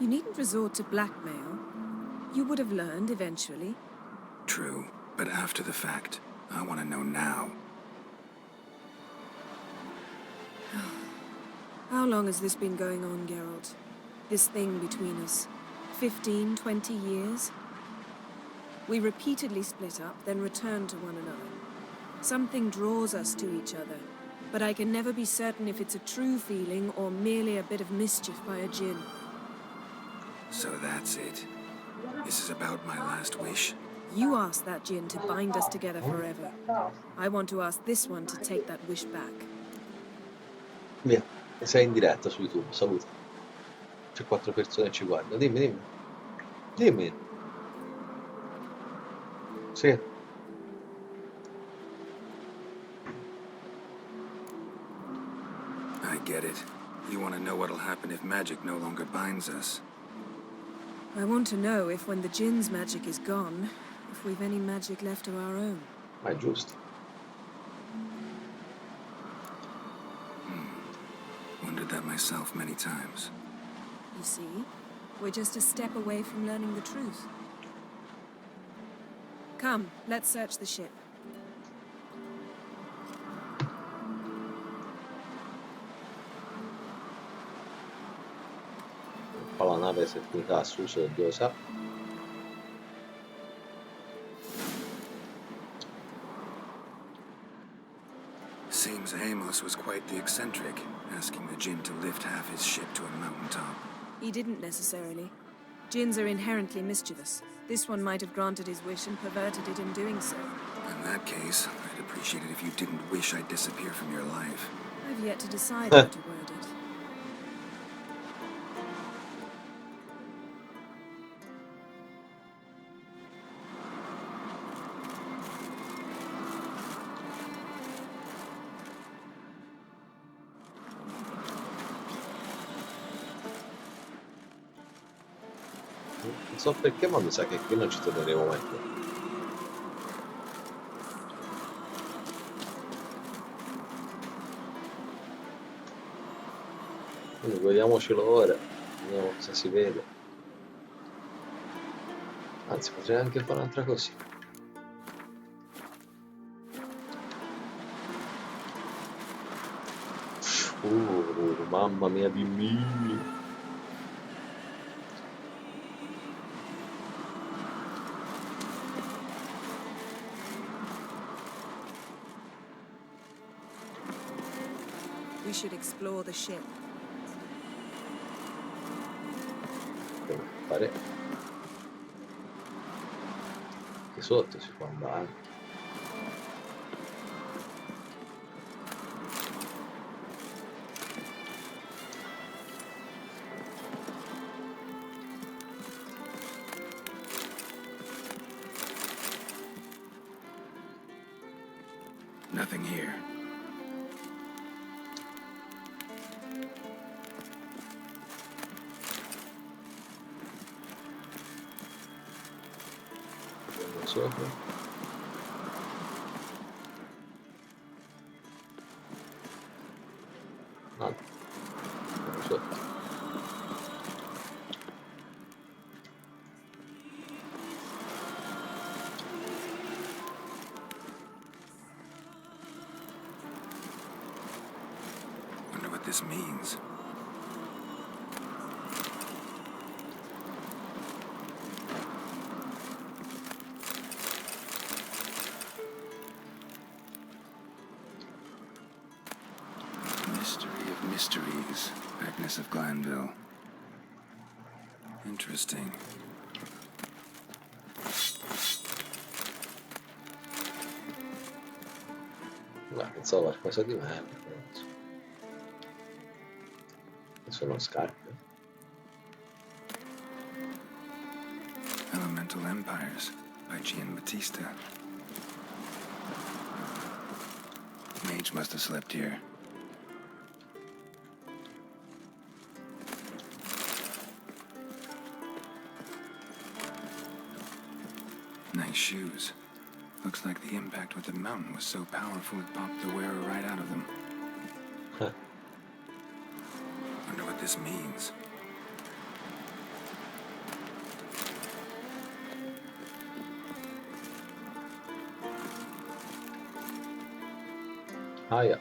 You needn't resort to blackmail. You would have learned eventually. True, but after the fact. I want to know now. How long has this been going on, Geralt? This thing between us? 15, 20 years? We repeatedly split up, then returned to one another. Something draws us to each other, but I can never be certain if it's a true feeling or merely a bit of mischief by a djinn. So that's it. This is about my last wish. You asked that djinn to bind us together forever. I want to ask this one to take that wish back. Via, sei in diretta su YouTube, saluta. C'è 4 persone che ci guardano. Dimmi. Dimmi. Sì. I get it. You want to know what'll happen if magic no longer binds us. I want to know if when the djinn's magic is gone, if we've any magic left of our own. Ma è giusto. Wondered that myself many times. You see, we're just a step away from learning the truth. Come, let's search the ship. Qua la nave si è finita su, se Dio lo sa. Seems Amos was quite the eccentric, asking the djinn to lift half his ship to a mountaintop. He didn't necessarily. Djinns are inherently mischievous. This one might have granted his wish and perverted it in doing so. In that case, I'd appreciate it if you didn't wish I'd disappear from your life. I've yet to decide how to word it. Non so perché, ma mi sa che qui non ci torneremo mai più. Quindi godiamocelo ora, vediamo cosa si vede. Anzi, potrei anche fare un'altra così. Mamma mia di me. We should explore the ship. Come fare? Che sotto si può andare. Nothing here. Sopra. Nada. Sotto. Wonder what this means. Mystery of mysteries, Agnes of Glanville. Interesting. No, pensavo qualcosa di meglio. Sono scarpe. Elemental Empires by Giambattista. Mage must have slept here. Nice shoes. Looks like the impact with the mountain was so powerful it popped the wearer right out of them. Huh. Wonder what this means. Aia.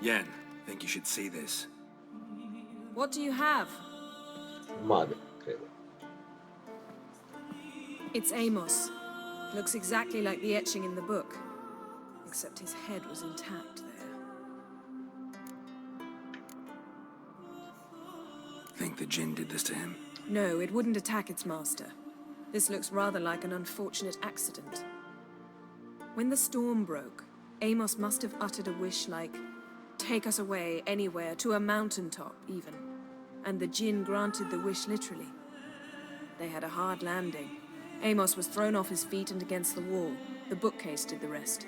Yen, think you should see this. What do you have? Male, credo. It's Amos. Looks exactly like the etching in the book. Except his head was intact there. Think the Jinn did this to him? No, it wouldn't attack its master. This looks rather like an unfortunate accident. When the storm broke, Amos must have uttered a wish like, "Take us away, anywhere, to a mountaintop, even." And the Jinn granted the wish literally. They had a hard landing. Amos was thrown off his feet and against the wall. The bookcase did the rest.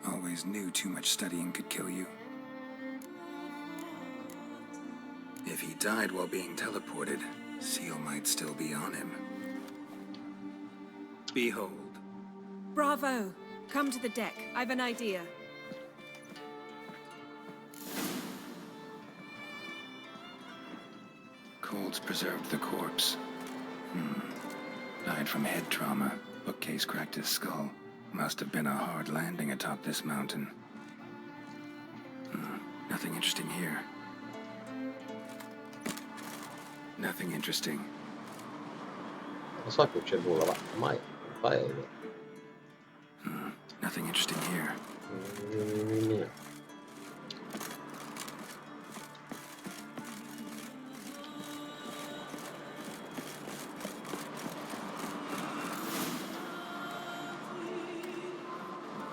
Always knew too much studying could kill you. If he died while being teleported, Seal might still be on him. Behold. Bravo! Come to the deck. I've an idea. Cold's preserved the corpse. Died from head trauma. Bookcase cracked his skull. Must have been a hard landing atop this mountain. Nothing interesting here. Nothing interesting. Lo so che c'è nulla, ma ormai non fai... Nothing interesting here.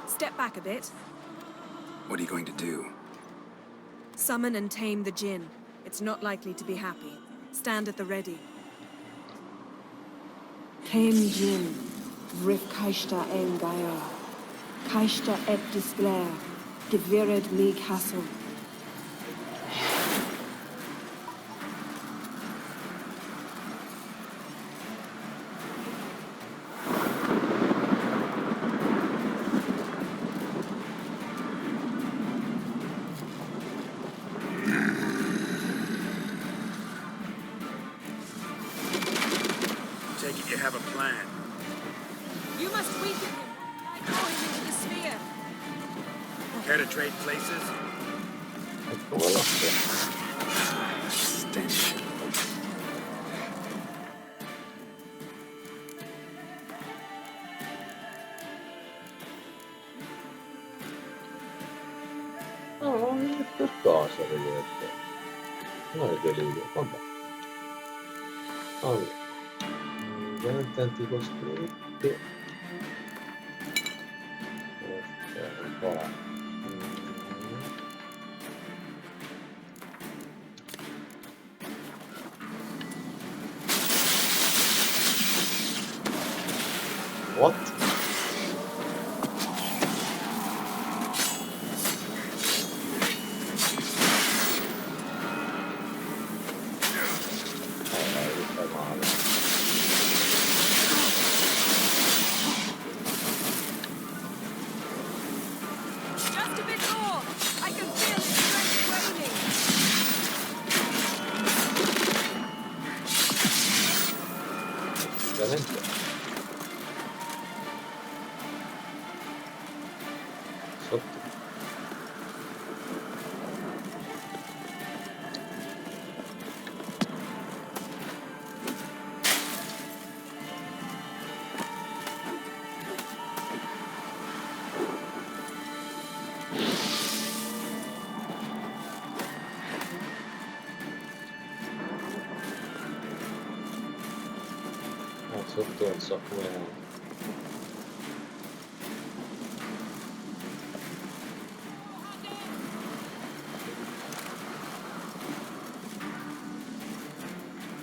Step back a bit. What are you going to do? Summon and tame the Jinn. It's not likely to be happy. Stand at the ready. Tame Jinn. Vrif kaishta en gaia. Kaishta et disglair. Gevired mi castle. Take it you have a plan. You must weaken him. Throw him into the sphere. Care to trade places? Ecco quello che... Stench. No, per cosa vedete? Non è delirio, vabbè. Allora, ovviamente anticostrutti. Un po' là. What? Fai male. Just a bit more. I can feel his strength waning. Ovviamente. Sotto. Sotto non so come...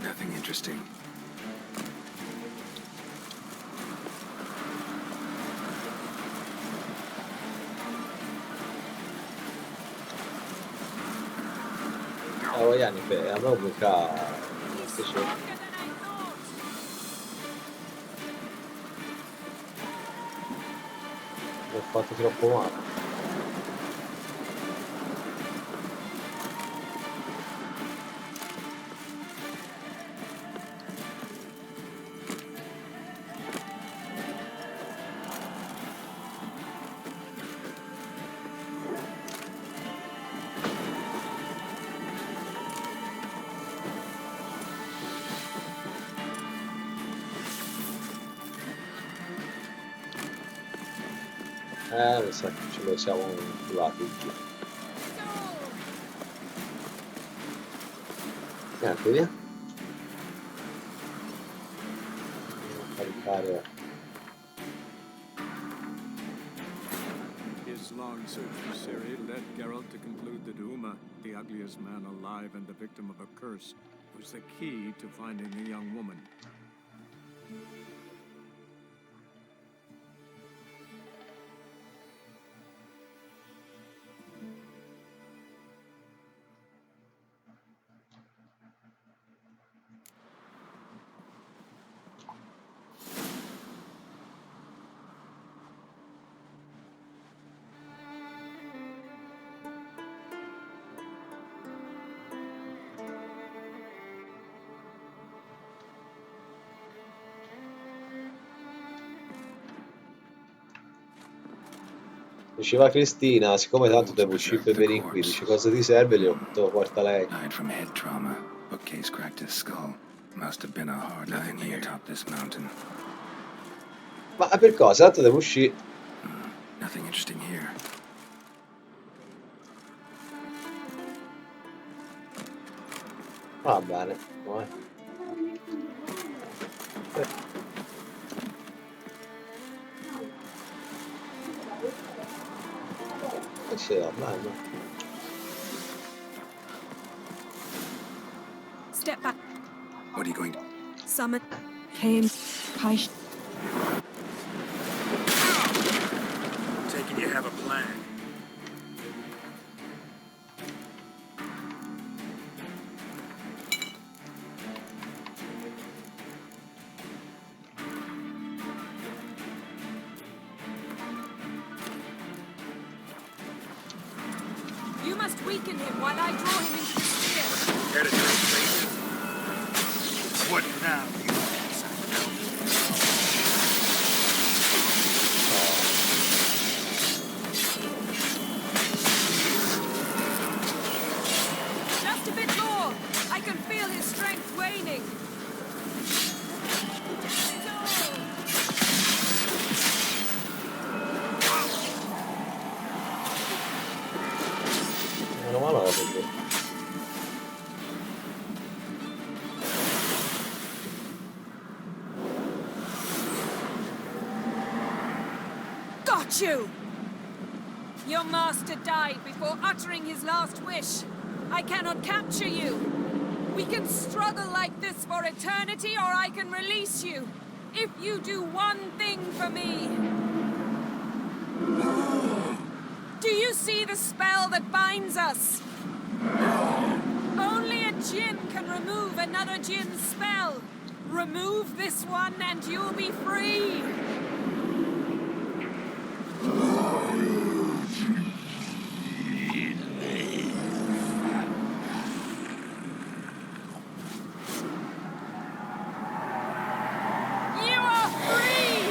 Nothing interesting. Vogliamo a me mica... Mi ho fatto troppo male. Mi sa che ce lo siamo infilati giù. Niente, via. Andiamo a caricare. His long search for Ciri led Geralt to conclude that Uma, the ugliest man alive and the victim of a curse, was the key to finding the young woman. Diceva Cristina, siccome tanto devo uscire per preserved the venire qui, corpse. dice cosa ti serve? Gli ho detto porta lei. Died from head trauma. Bookcase cracked his skull. Must have been a hard living here atop this mountain. Ma per cosa? Tanto devo uscire. Nothing interesting here. Va bene, vai. Sì, va bene. Step back. What are you going to... Summon. Came. Kaish. Taking you have a plan. You must weaken him while I draw him into the sphere. Care to trade places? What now, you Just a bit more. I can feel his strength waning. Meno male la vedo. Got you! Your master died before uttering his last wish. I cannot capture you. We can struggle like this for eternity, or I can release you. If you do one thing for me. Do you see the spell that binds us? Only a djinn can remove another djinn's spell. Remove this one and you'll be free. You are free!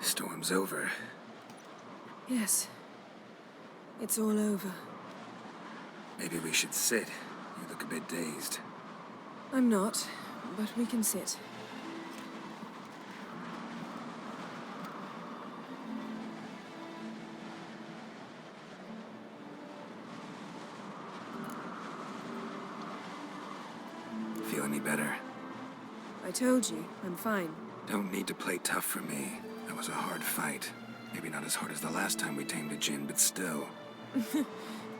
Storm's over. Yes. It's all over. Maybe we should sit. You look a bit dazed. I'm not, but we can sit. Feel any better? I told you, I'm fine. Don't need to play tough for me. That was a hard fight. Maybe not as hard as the last time we tamed a djinn, but still.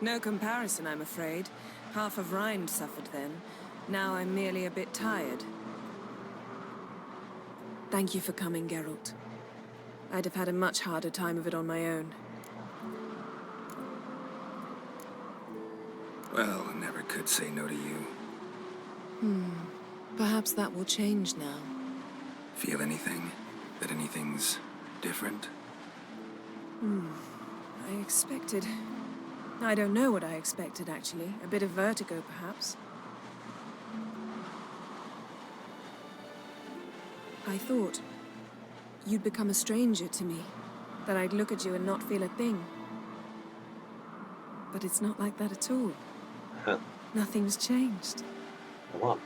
No comparison, I'm afraid. Half of Rind suffered then. Now I'm merely a bit tired. Thank you for coming, Geralt. I'd have had a much harder time of it on my own. Well, I never could say no to you. Perhaps that will change now. Feel anything? That anything's different? I expected... I don't know what I expected, actually. A bit of vertigo, perhaps. I thought you'd become a stranger to me. That I'd look at you and not feel a thing. but it's not like that at all. Eh, Nothing's changed. male.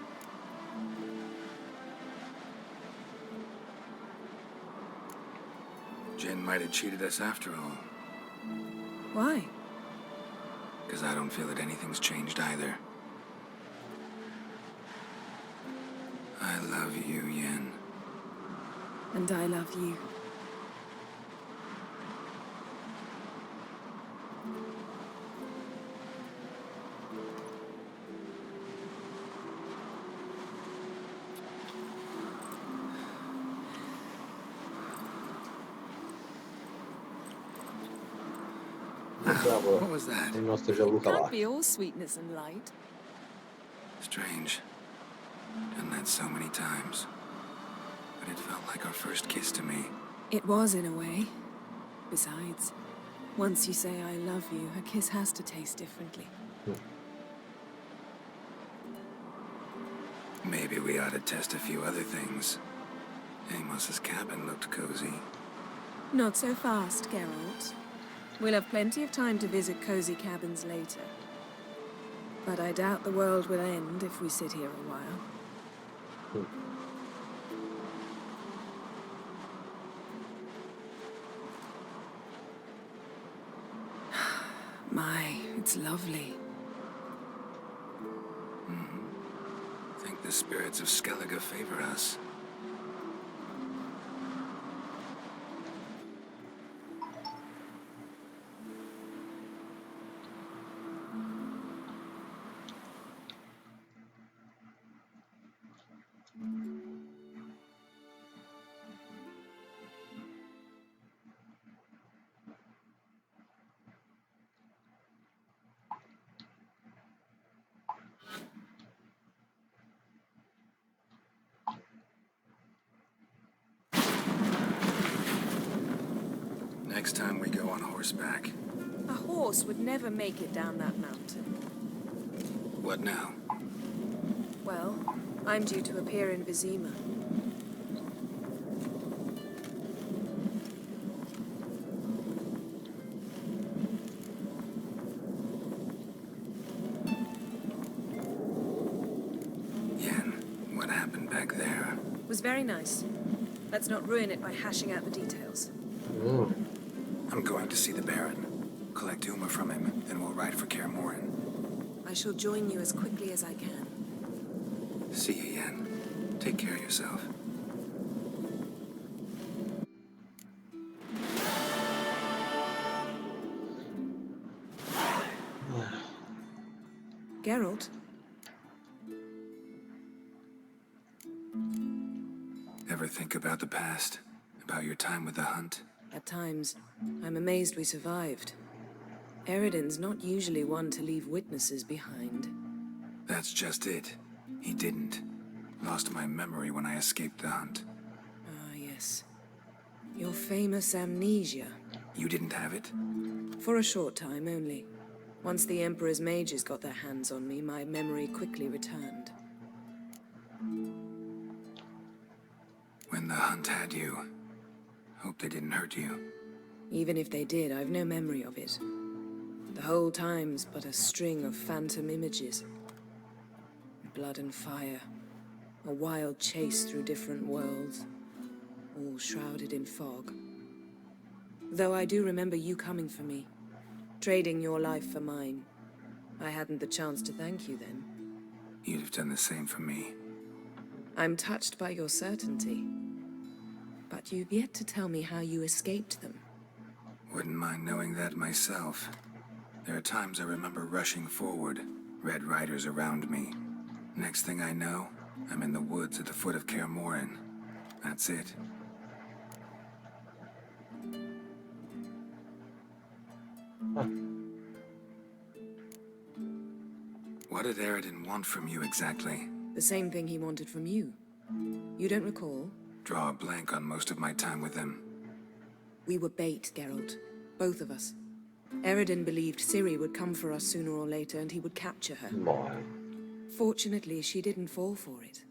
Jen might have cheated us after all. Why? Because I don't feel that anything's changed either. I love you, Yen. And I love you. Bravo, What was that? il nostro It Gianluca can't be Vacchi. all sweetness and light. Strange. Done that so many times. But it felt like our first kiss to me. It was in a way. Besides, once you say I love you, a kiss has to taste differently. Maybe we ought to test a few other things. Amos's cabin looked cozy. Not so fast, Geralt. We'll have plenty of time to visit cozy cabins later. But I doubt the world will end if we sit here a while. My, it's lovely. Think the spirits of Skellige favor us. Next time we go on horseback. A horse would never make it down that mountain. What now? Well, I'm due to appear in Vizima. Yen, what happened back there? It was very nice. Let's not ruin it by hashing out the details. I'm going to see the Baron. Collect Uma from him, then we'll ride for Kaer Morhen. I shall join you as quickly as I can. See you, Yen. Take care of yourself. Geralt? Ever think about the past? About your time with the hunt? At times, I'm amazed we survived. Eridan's not usually one to leave witnesses behind. That's just it. He didn't. Lost my memory when I escaped the hunt. Ah, yes. Your famous amnesia. You didn't have it? For a short time only. Once the Emperor's mages got their hands on me, my memory quickly returned. When the hunt had you, hope they didn't hurt you. Even if they did, I've no memory of it. The whole time's but a string of phantom images. Blood and fire. A wild chase through different worlds. All shrouded in fog. Though I do remember you coming for me. Trading your life for mine. I hadn't the chance to thank you then. You'd have done the same for me. I'm touched by your certainty. But you've yet to tell me how you escaped them. Wouldn't mind knowing that myself. There are times I remember rushing forward, Red Riders around me. Next thing I know, I'm in the woods at the foot of Kaer Morhen. That's it. What did Eridan want from you exactly? The same thing he wanted from you. You don't recall? Draw a blank on most of my time with him. We were bait, Geralt. Both of us. Eridan believed Ciri would come for us sooner or later and he would capture her. Boh, Fortunately, she didn't fall for it.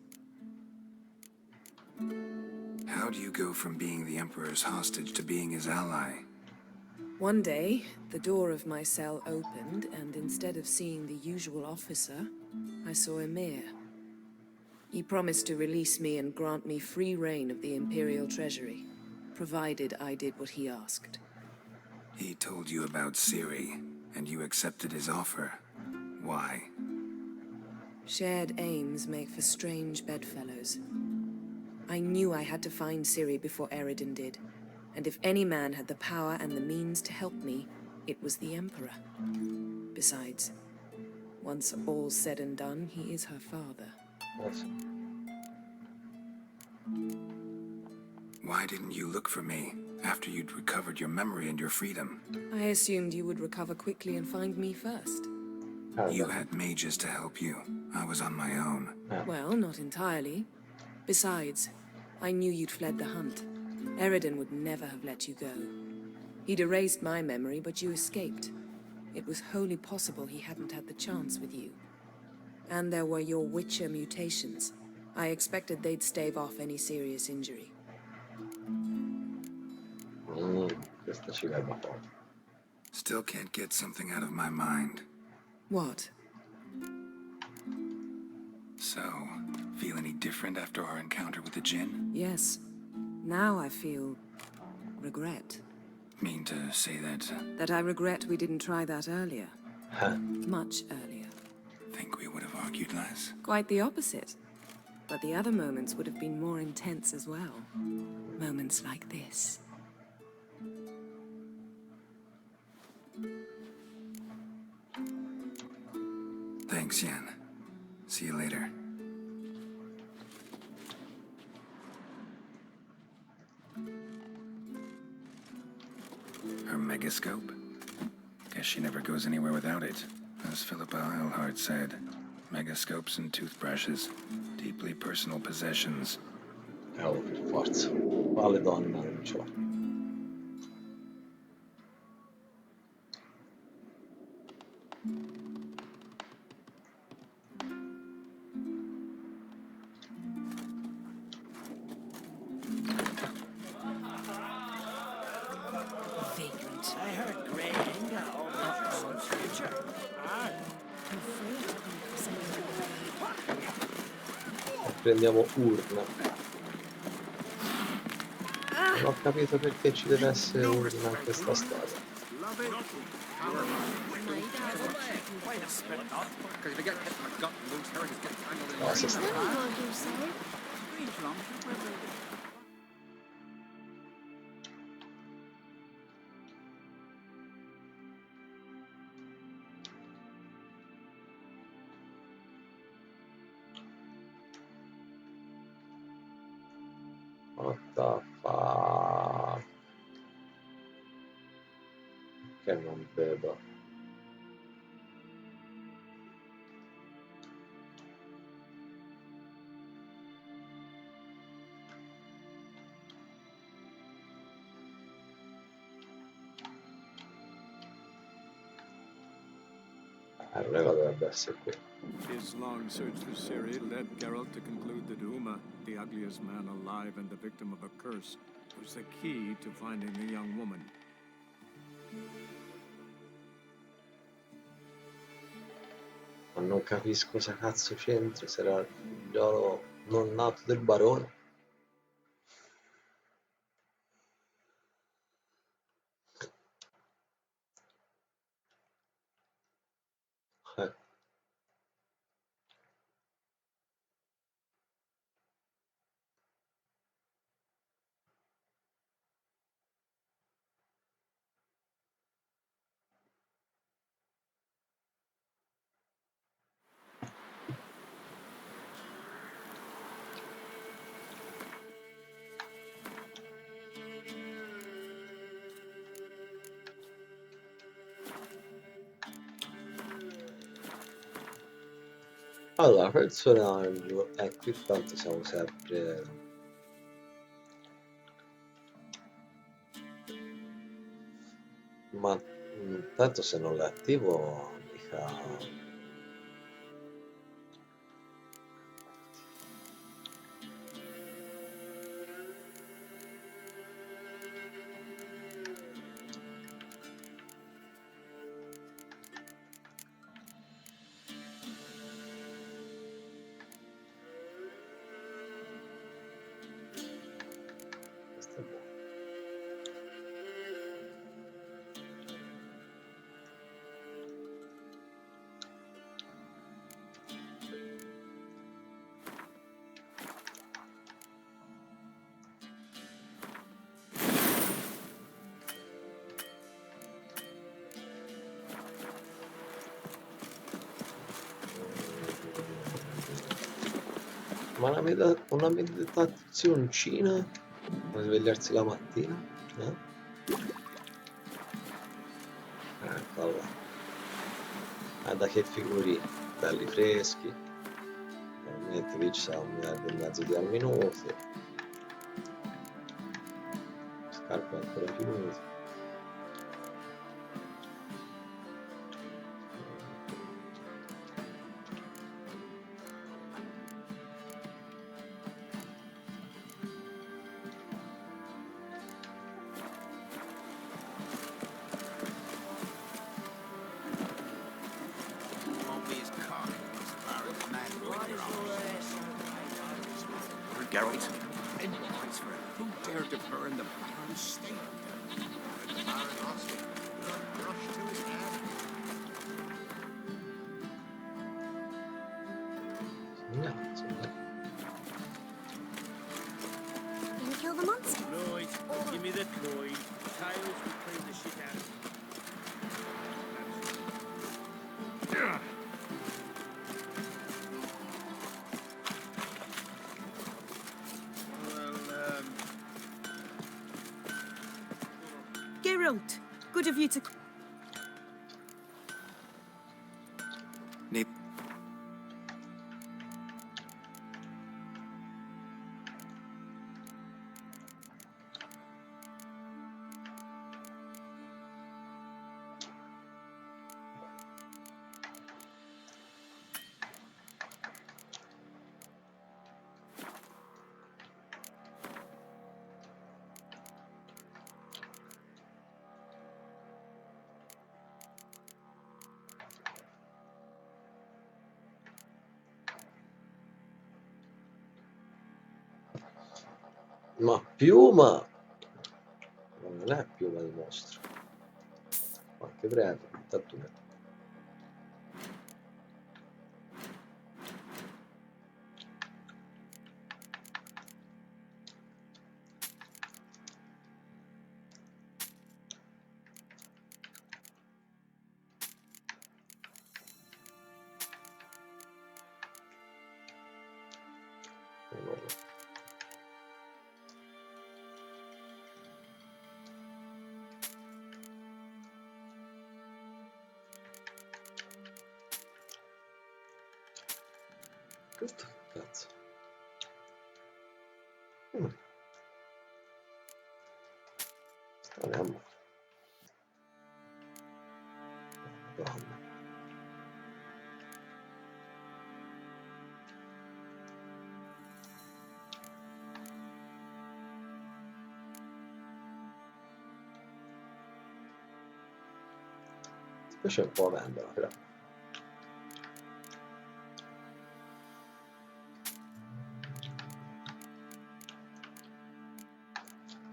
How do you go from being the Emperor's hostage to being his ally? One day, the door of my cell opened, and instead of seeing the usual officer, I saw Emir. He promised to release me and grant me free reign of the Imperial Treasury, provided I did what he asked. He told you about Siri, and you accepted his offer. Why? Shared aims make for strange bedfellows. I knew I had to find Siri before Eridan did, and if any man had the power and the means to help me, it was the Emperor. Besides, once all's said and done, he is her father. Yes. Why didn't you look for me after you'd recovered your memory and your freedom? I assumed you would recover quickly and find me first. You had mages to help you. I was on my own. Well, not entirely. Besides, I knew you'd fled the hunt. Eridan would never have let you go. He'd erased my memory, but you escaped. It was wholly possible he hadn't had the chance with you. And there were your Witcher mutations. I expected they'd stave off any serious injury. Questa ci garba poco. Still can't get something out of my mind. What? So, feel any different after our encounter with the Jinn? Yes. Now I feel... regret. Mean to say that? That I regret we didn't try that earlier. Huh. Much earlier. Think we would have argued less? Quite the opposite. But the other moments would have been more intense as well. Moments like this. Thanks, Yen. See you later. Her megascope? Guess she never goes anywhere without it. As Philippa Eilhart said, megascopes and toothbrushes, deeply personal possessions. Cavolo, per forza. Quale donna non ce l'ha? Vagrant. I heard Grey Inga almost on future. Prendiamo urna. Non ho capito perché ci deve essere urna in questa storia. No, se sta... What the fuck? Che non vedo. Allora dovrebbe essere qui. His long search for Siri led Geralt to conclude that Uma, the ugliest man alive and the victim of a curse, was the key to finding the young woman. Ma non capisco cosa cazzo c'entra, sarà il figliolo non nato del barone. Eh. Allora, personaggio, qui tanto siamo sempre... Ma tanto se non l'attivo mica... Ma una meditazioncina per svegliarsi la mattina? Eh? Eccola. Guarda che figurini, belli freschi. Veramente qui ci sa 1,5 miliardi di alminosi. Scarpe ancora finite. Geralt, any price for it. Who dared to burn the Baron's state? The Baron lost it. Blood rushed to his head. Segnato. Can you kill the monster? Right, give me the coin. Tails will clean the shit out of me. Geralt, good of you to... Need Ma piuma! Non è piuma di mostro. Qualche prendo, intanto me. Questo che cazzo? Staniamo. Madonna. Specie un po' a vendola, però.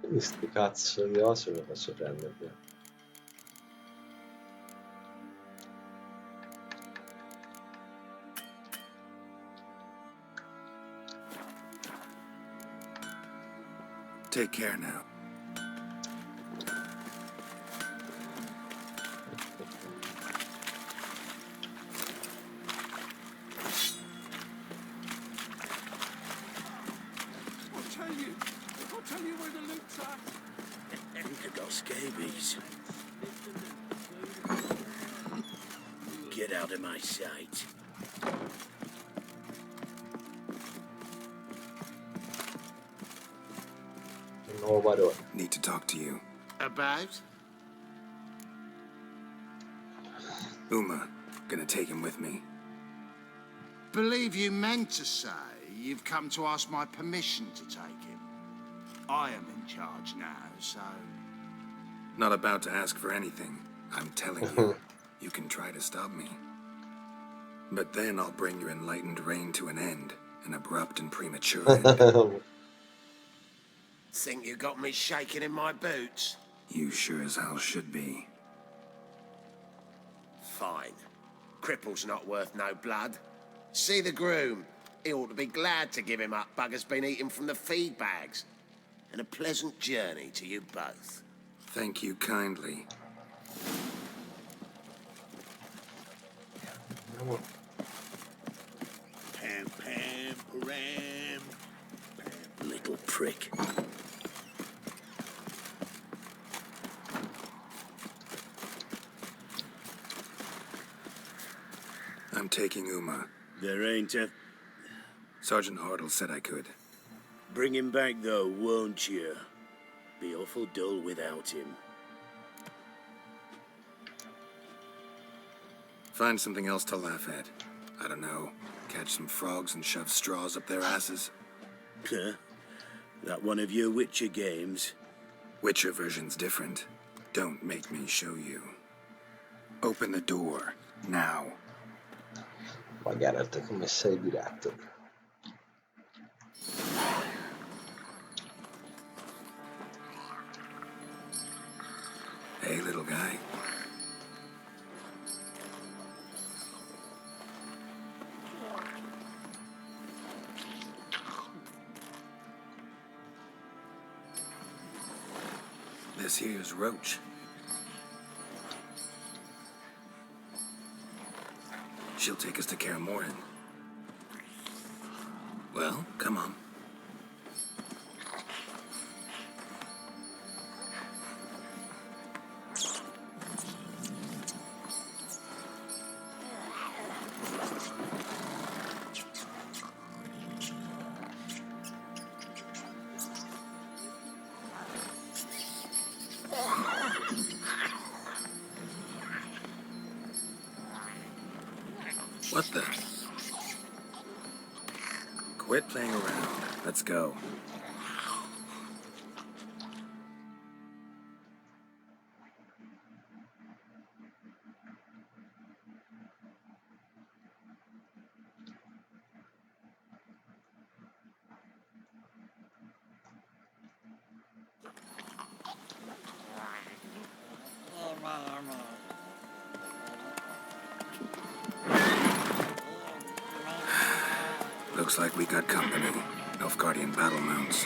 Questi cazzo di ossa mi posso prendere via. take care now. I'll tell you where the loot's at. You could go scabies. Get out of my sight. Un nuovo barone. Need to talk to you. About? Uma, gonna take him with me. Believe you meant to say you've come to ask my permission to take him. I am in charge now, so... Not about to ask for anything. I'm telling you, you can try to stop me. But then I'll bring your enlightened reign to an end, an abrupt and premature end. Think you got me shaking in my boots? You sure as hell should be. Fine. Cripple's not worth no blood. See the groom. He ought to be glad to give him up. Bugger's been eating from the feed bags. And a pleasant journey to you both. Thank you kindly. Pam, pam, param. Little prick. I'm taking Uma. There ain't a... Sergeant Hartle said I could. Bring him back, though, won't you? Be awful dull without him. Find something else to laugh at. I don't know. Catch some frogs and shove straws up their asses. Huh? That one of your Witcher games? Witcher version's different. Don't make me show you. Open the door. Now. Ma Geralt, come sei diretto? Hey, little guy. This here's Roach. She'll take us to Kaer Morhen. Well, come on. What the? Quit playing around. Let's go. Looks like we got company. Nilfgaardian battle mounts.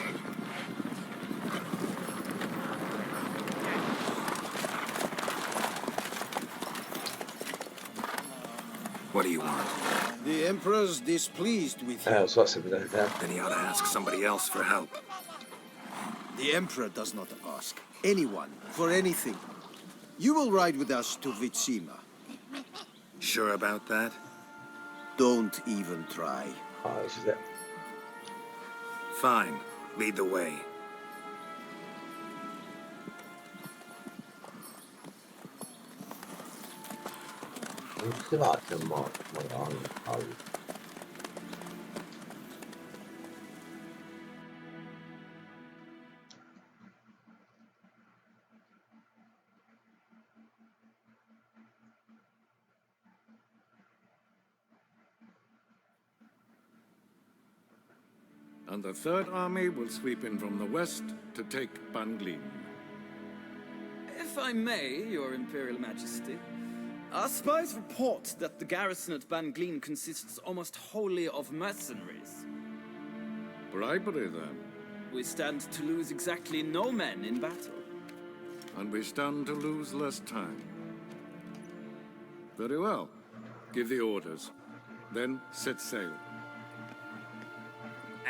What do you want? The Emperor's displeased with you. Lo so se vedete te. Then he ought to ask somebody else for help. The Emperor does not ask anyone for anything. You will ride with us to Vitsima. Sure about that? Don't even try. Ah, ci sei. Fine. Lead the way. Non si va che è morto, madonna. Cavolo. And the Third Army will sweep in from the west to take Banglin. If I may, Your Imperial Majesty, our spies report that the garrison at Banglin consists almost wholly of mercenaries. Bribery, then. We stand to lose exactly no men in battle. And we stand to lose less time. Very well. Give the orders. Then set sail.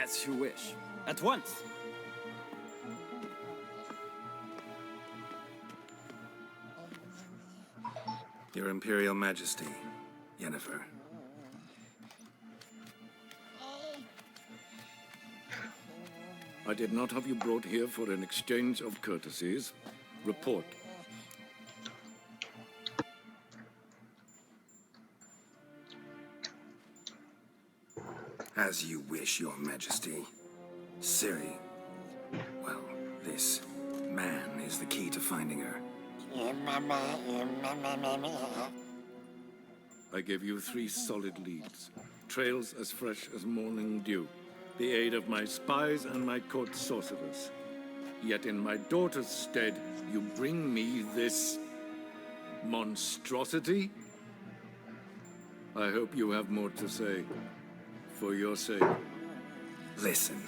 As you wish. At once. Your Imperial Majesty, Yennefer. I did not have you brought here for an exchange of courtesies. Report. As you wish, Your Majesty. Ciri. Well, this man is the key to finding her. I give you 3 solid leads. Trails as fresh as morning dew. The aid of my spies and my court sorcerers. Yet in my daughter's stead, you bring me this monstrosity? I hope you have more to say. For your sake. Listen,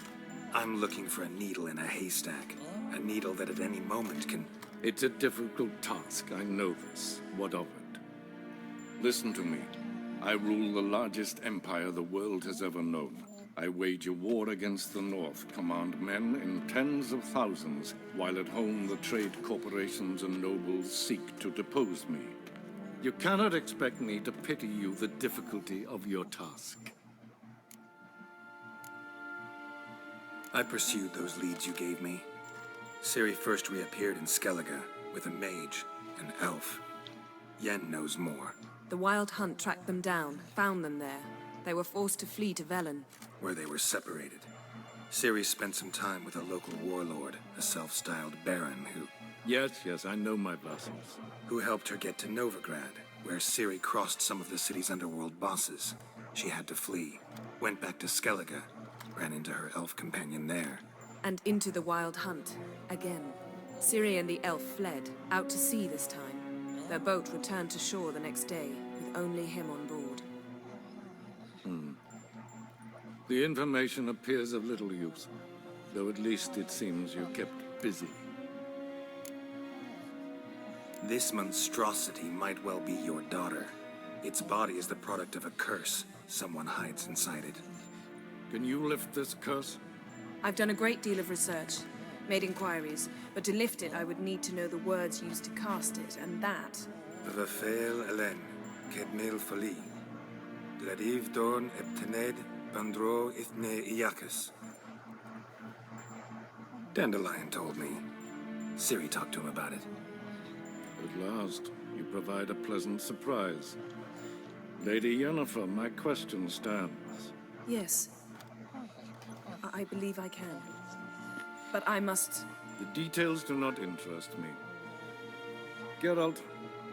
I'm looking for a needle in a haystack. A needle that at any moment can... It's a difficult task, I know this. What of it? Listen to me. I rule the largest empire the world has ever known. I wage a war against the North, command men in tens of thousands, while at home the trade corporations and nobles seek to depose me. You cannot expect me to pity you the difficulty of your task. I pursued those leads you gave me. Ciri first reappeared in Skellige with a mage, an elf. Yen knows more. The Wild Hunt tracked them down, found them there. They were forced to flee to Velen. Where they were separated. Ciri spent some time with a local warlord, a self-styled baron Yes, I know my vassals. who helped her get to Novigrad, where Ciri crossed some of the city's underworld bosses. She had to flee, went back to Skellige, ran into her elf companion there. And into the Wild Hunt, again. Ciri and the elf fled, out to sea this time. Their boat returned to shore the next day, with only him on board. The information appears of little use, though at least it seems you kept busy. This monstrosity might well be your daughter. Its body is the product of a curse. Someone hides inside it. Can you lift this curse? I've done a great deal of research, made inquiries, but to lift it I would need to know the words used to cast it, and that... Vafel Elen, Kedmil Fali. Gladiv Dorn Eptened Bandro Ithne Iacus. Dandelion told me. Ciri talked to him about it. At last, you provide a pleasant surprise. Lady Yennefer, my question stands. Yes. I believe I can. But I must... The details do not interest me. Geralt,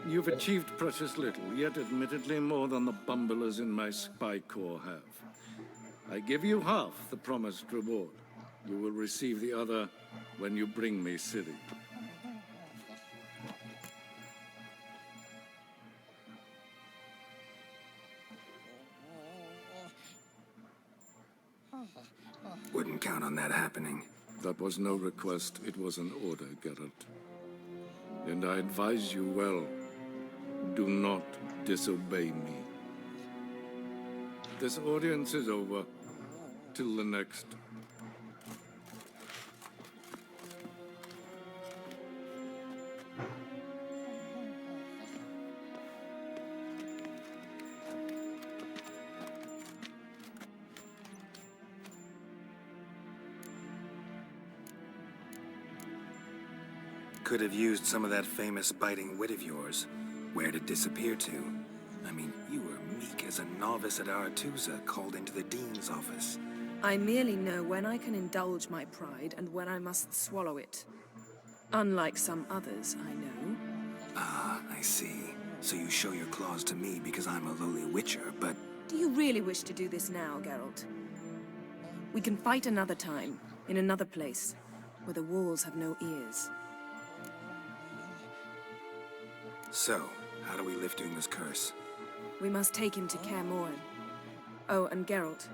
you've achieved precious little, yet admittedly more than the bumblers in my spy corps have. I give you half the promised reward. You will receive the other when you bring me Ciri. Wouldn't count on that happening. That was no request, it was an order, Geralt. And I advise you well, do not disobey me. This audience is over. Till the next. Could have used some of that famous biting wit of yours. Where'd it disappear to? I mean, you were meek as a novice at Aretusa called into the dean's office. I merely know when I can indulge my pride and when I must swallow it. Unlike some others, I know. Ah, I see. So you show your claws to me because I'm a lowly witcher, but... Do you really wish to do this now, Geralt? We can fight another time, in another place, where the walls have no ears. So, how do we lift Uma's curse? We must take him to Kaer Morhen. Oh, and Geralt,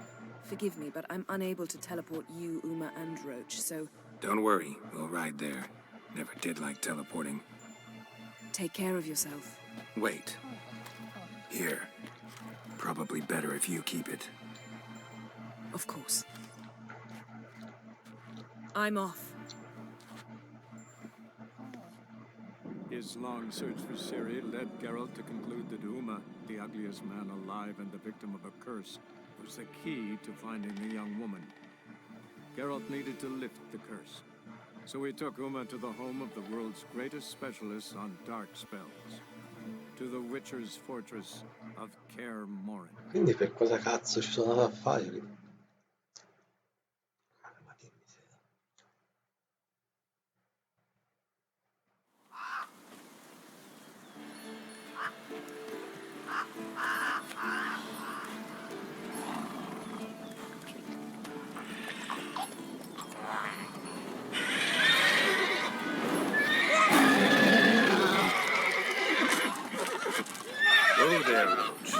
forgive me, but I'm unable to teleport you, Uma, and Roach, so... Don't worry, we'll ride there. Never did like teleporting. Take care of yourself. Wait. Here. Probably better if you keep it. Of course. I'm off. His long search for Ciri led Geralt to conclude that Uma, the ugliest man alive and the victim of a curse, was the key to finding the young woman. Geralt needed to lift the curse, so he took Uma to the home of the world's greatest specialists on dark spells, to the Witcher's fortress of Kaer Morhen. Quindi per cosa cazzo ci sono da fare? Oh there, Roach.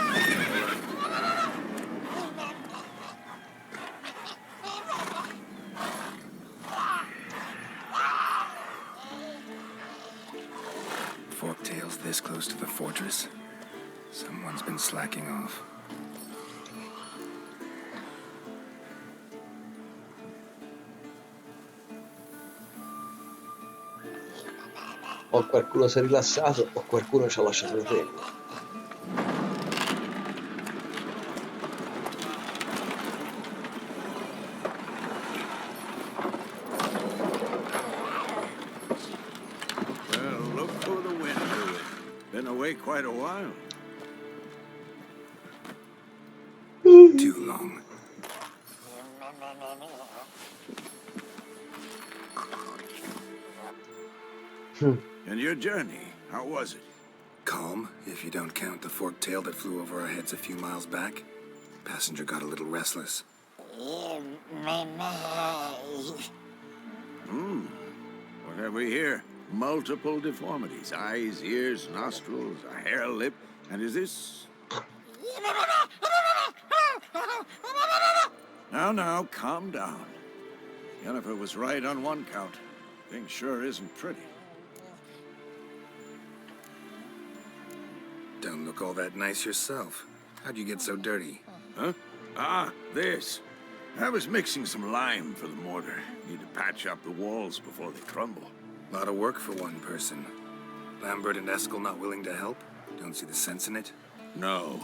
Forktails this close to the fortress? Someone's been slacking off. O qualcuno si è rilassato o qualcuno ci ha lasciato il regno. Well, look for the wind blew it. Been away quite a while. Too long. And your journey, how was it? Calm, if you don't count the forked tail that flew over our heads a few miles back. Passenger got a little restless. What have we here? Multiple deformities. Eyes, ears, nostrils, a hair lip. And is this... Now, calm down. Yennefer was right on one count. Thing sure isn't pretty. Don't look all that nice yourself. How'd you get so dirty? Huh? Ah, this. I was mixing some lime for the mortar. Need to patch up the walls before they crumble. Lot of work for one person. Lambert and Eskel not willing to help? Don't see the sense in it? No.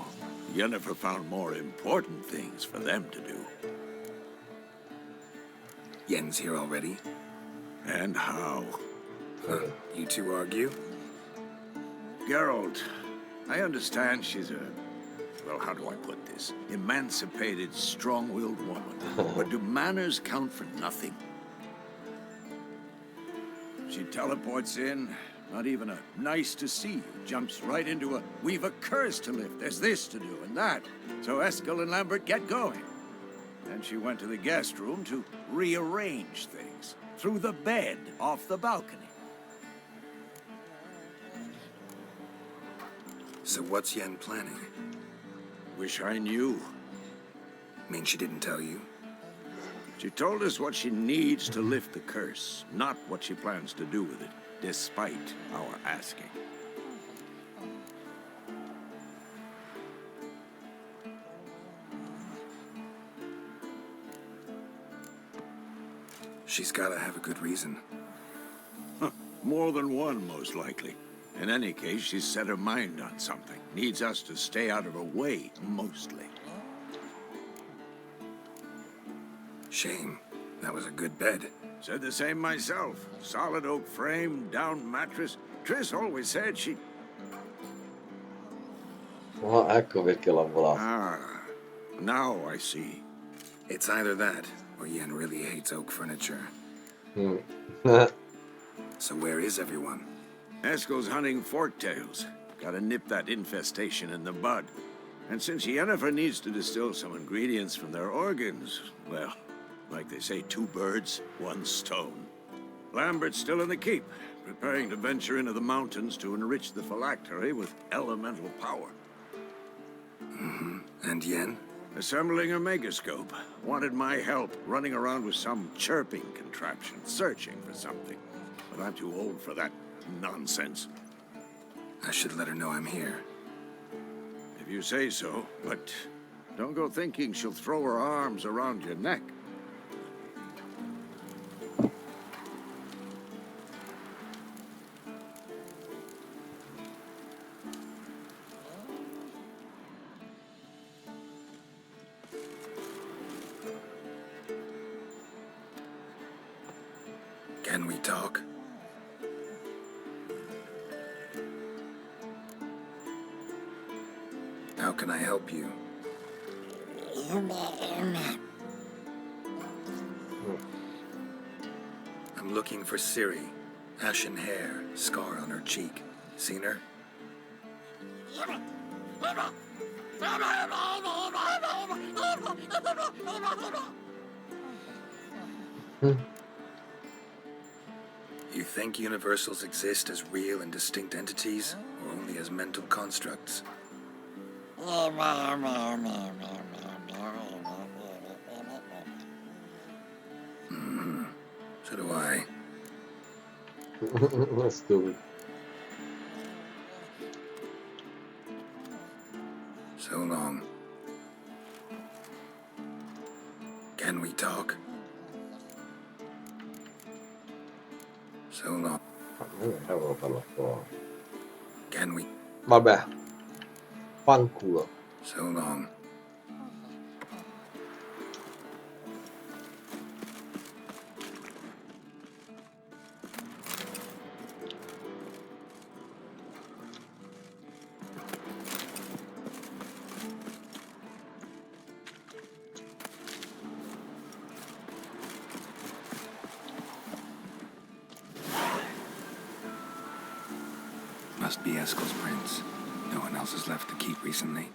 Yennefer found more important things for them to do. Yen's here already? And how? You two argue? Geralt, I understand she's a... Well, how do I put this? Emancipated, strong-willed woman. But do manners count for nothing? She teleports in, not even a nice to see you. Jumps right into a, we've a curse to lift, there's this to do and that. So Eskel and Lambert get going. Then she went to the guest room to rearrange things. Through the bed, off the balcony. So what's Yen planning? Wish I knew. Mean she didn't tell you? She told us what she needs to lift the curse, not what she plans to do with it, despite our asking. She's gotta have a good reason. More than one, most likely. In any case, she's set her mind on something. Needs us to stay out of her way, mostly. Shame. That was a good bed. Said the same myself. Solid oak frame, down mattress. Triss always said she... Oh, ecco perché l'ha volato. Ah, now I see. It's either that, or Yen really hates oak furniture. So where is everyone? Eskel's hunting forktails. Gotta nip that infestation in the bud. And since Yennefer needs to distill some ingredients from their organs, well, like they say, 2 birds, 1 stone. Lambert's still in the keep, preparing to venture into the mountains to enrich the phylactery with elemental power. And Yen? Assembling a megascope. Wanted my help running around with some chirping contraption, searching for something. But I'm too old for that nonsense. I should let her know I'm here. If you say so, but don't go thinking she'll throw her arms around your neck. Can we talk? How can I help you? I'm looking for Ciri. Ashen hair, scar on her cheek. Seen her? You think universals exist as real and distinct entities, or only as mental constructs? So do I. Stupid. So long. Can we talk? So long. Cavolo, parla fuori. Can we? Vabbè, fanculo. So long. Must be Eskel's prints. No one else is left to keep recently.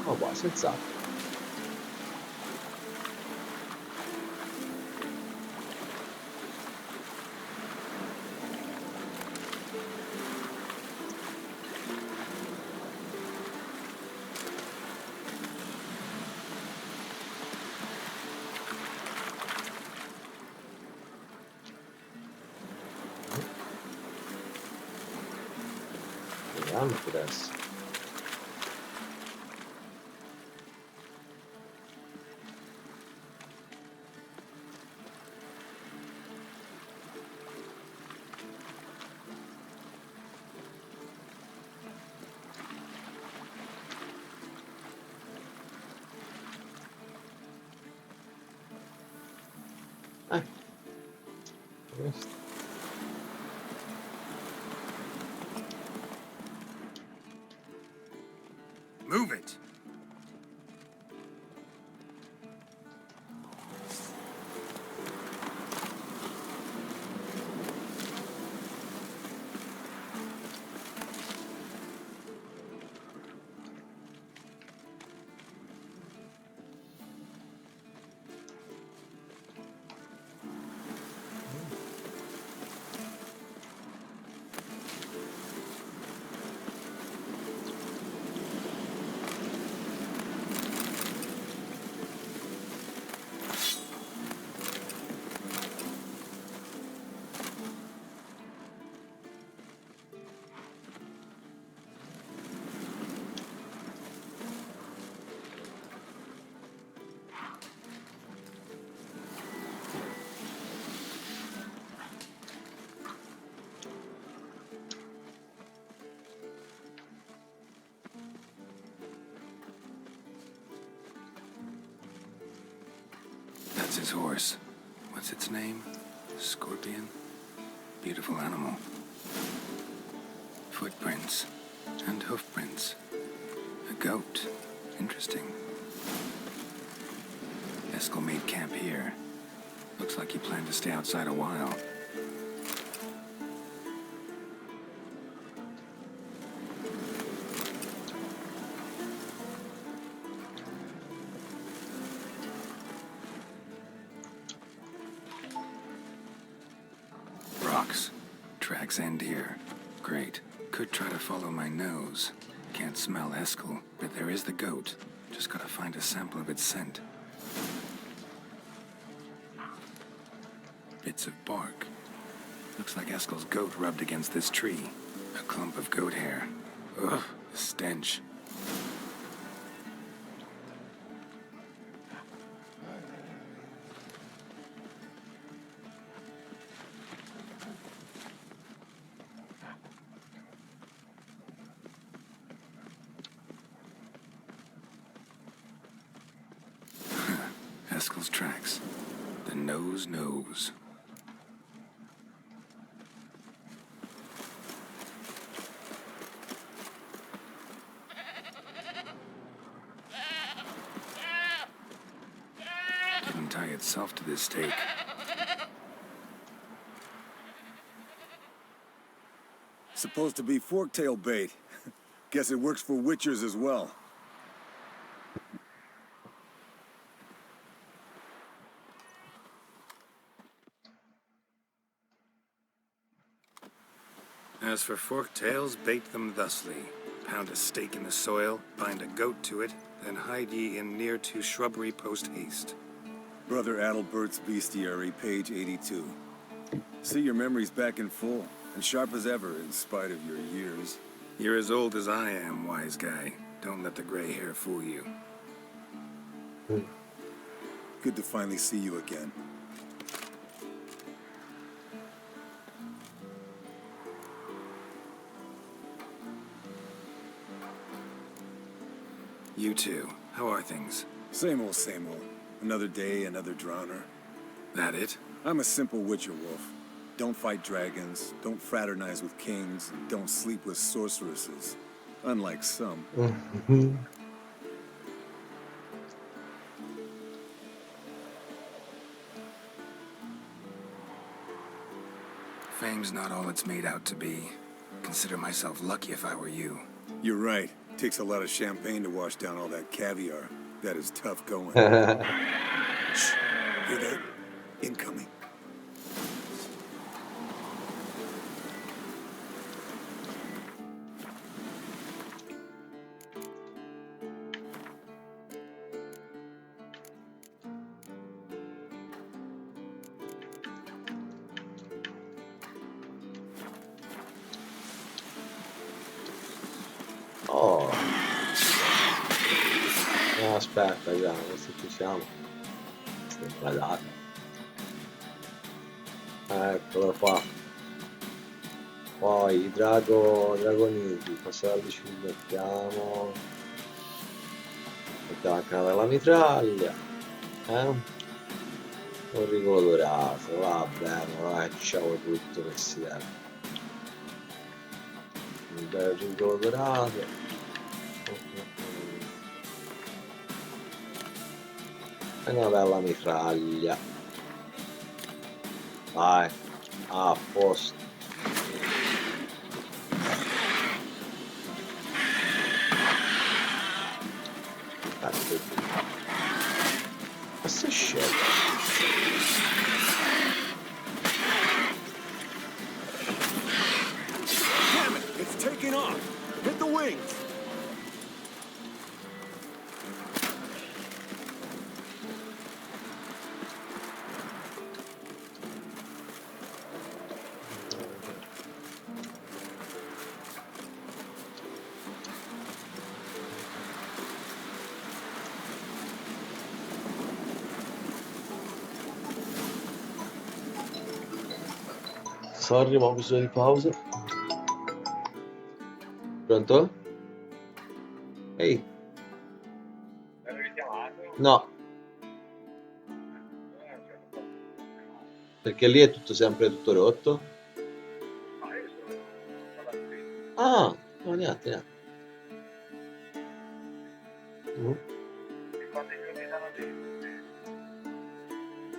Oh, qua, senz'altro. Vediamo che adesso. Questo. Move it! That's his horse. What's its name? Scorpion? Beautiful animal. Footprints. And hoofprints. A goat. Interesting. Eskel made camp here. Looks like he planned to stay outside a while. Rocks. Tracks end here. Great. Could try to follow my nose. Can't smell Eskel, but there is the goat. Just gotta find a sample of its scent. Bits of bark. Looks like Eskel's goat rubbed against this tree. A clump of goat hair. Ugh, the stench. Eskel's track. nose knows. Didn't tie itself to this stake. Supposed to be forktail bait. Guess it works for witchers as well. As for forktails, bait them thusly. Pound a stake in the soil, bind a goat to it, then hide ye in near to shrubbery post haste. Brother Adalbert's Bestiary, page 82. See, your memory's back in full, and sharp as ever in spite of your years. You're as old as I am, wise guy. Don't let the gray hair fool you. Good to finally see you again. You too. How are things? Same old, same old. Another day, another drowner. That it? I'm a simple witcher wolf. Don't fight dragons, don't fraternize with kings, and don't sleep with sorceresses. Unlike some. Fame's not all it's made out to be. Consider myself lucky if I were you. You're right. Takes a lot of champagne to wash down all that caviar. That is tough going. Shh. Hear that? Incoming. Oh. No, aspetta, già, questo ci siamo. Questa è la data. Eccolo qua. Poi i dragoniti, passaggi ci mettiamo. Mettiamo anche una bella mitraglia. Un rigolo dorato, va bene, facciamo tutto che si deve. Un bel rigolo dorato. E una bella mitraglia. Vai, a posto. Questo è scemo. Damn it! It's taking off! Hit the wings! Sorry, ma ho bisogno di pausa. Pronto? Ehi. No. Perché lì è tutto sempre tutto rotto? Ah, no, niente.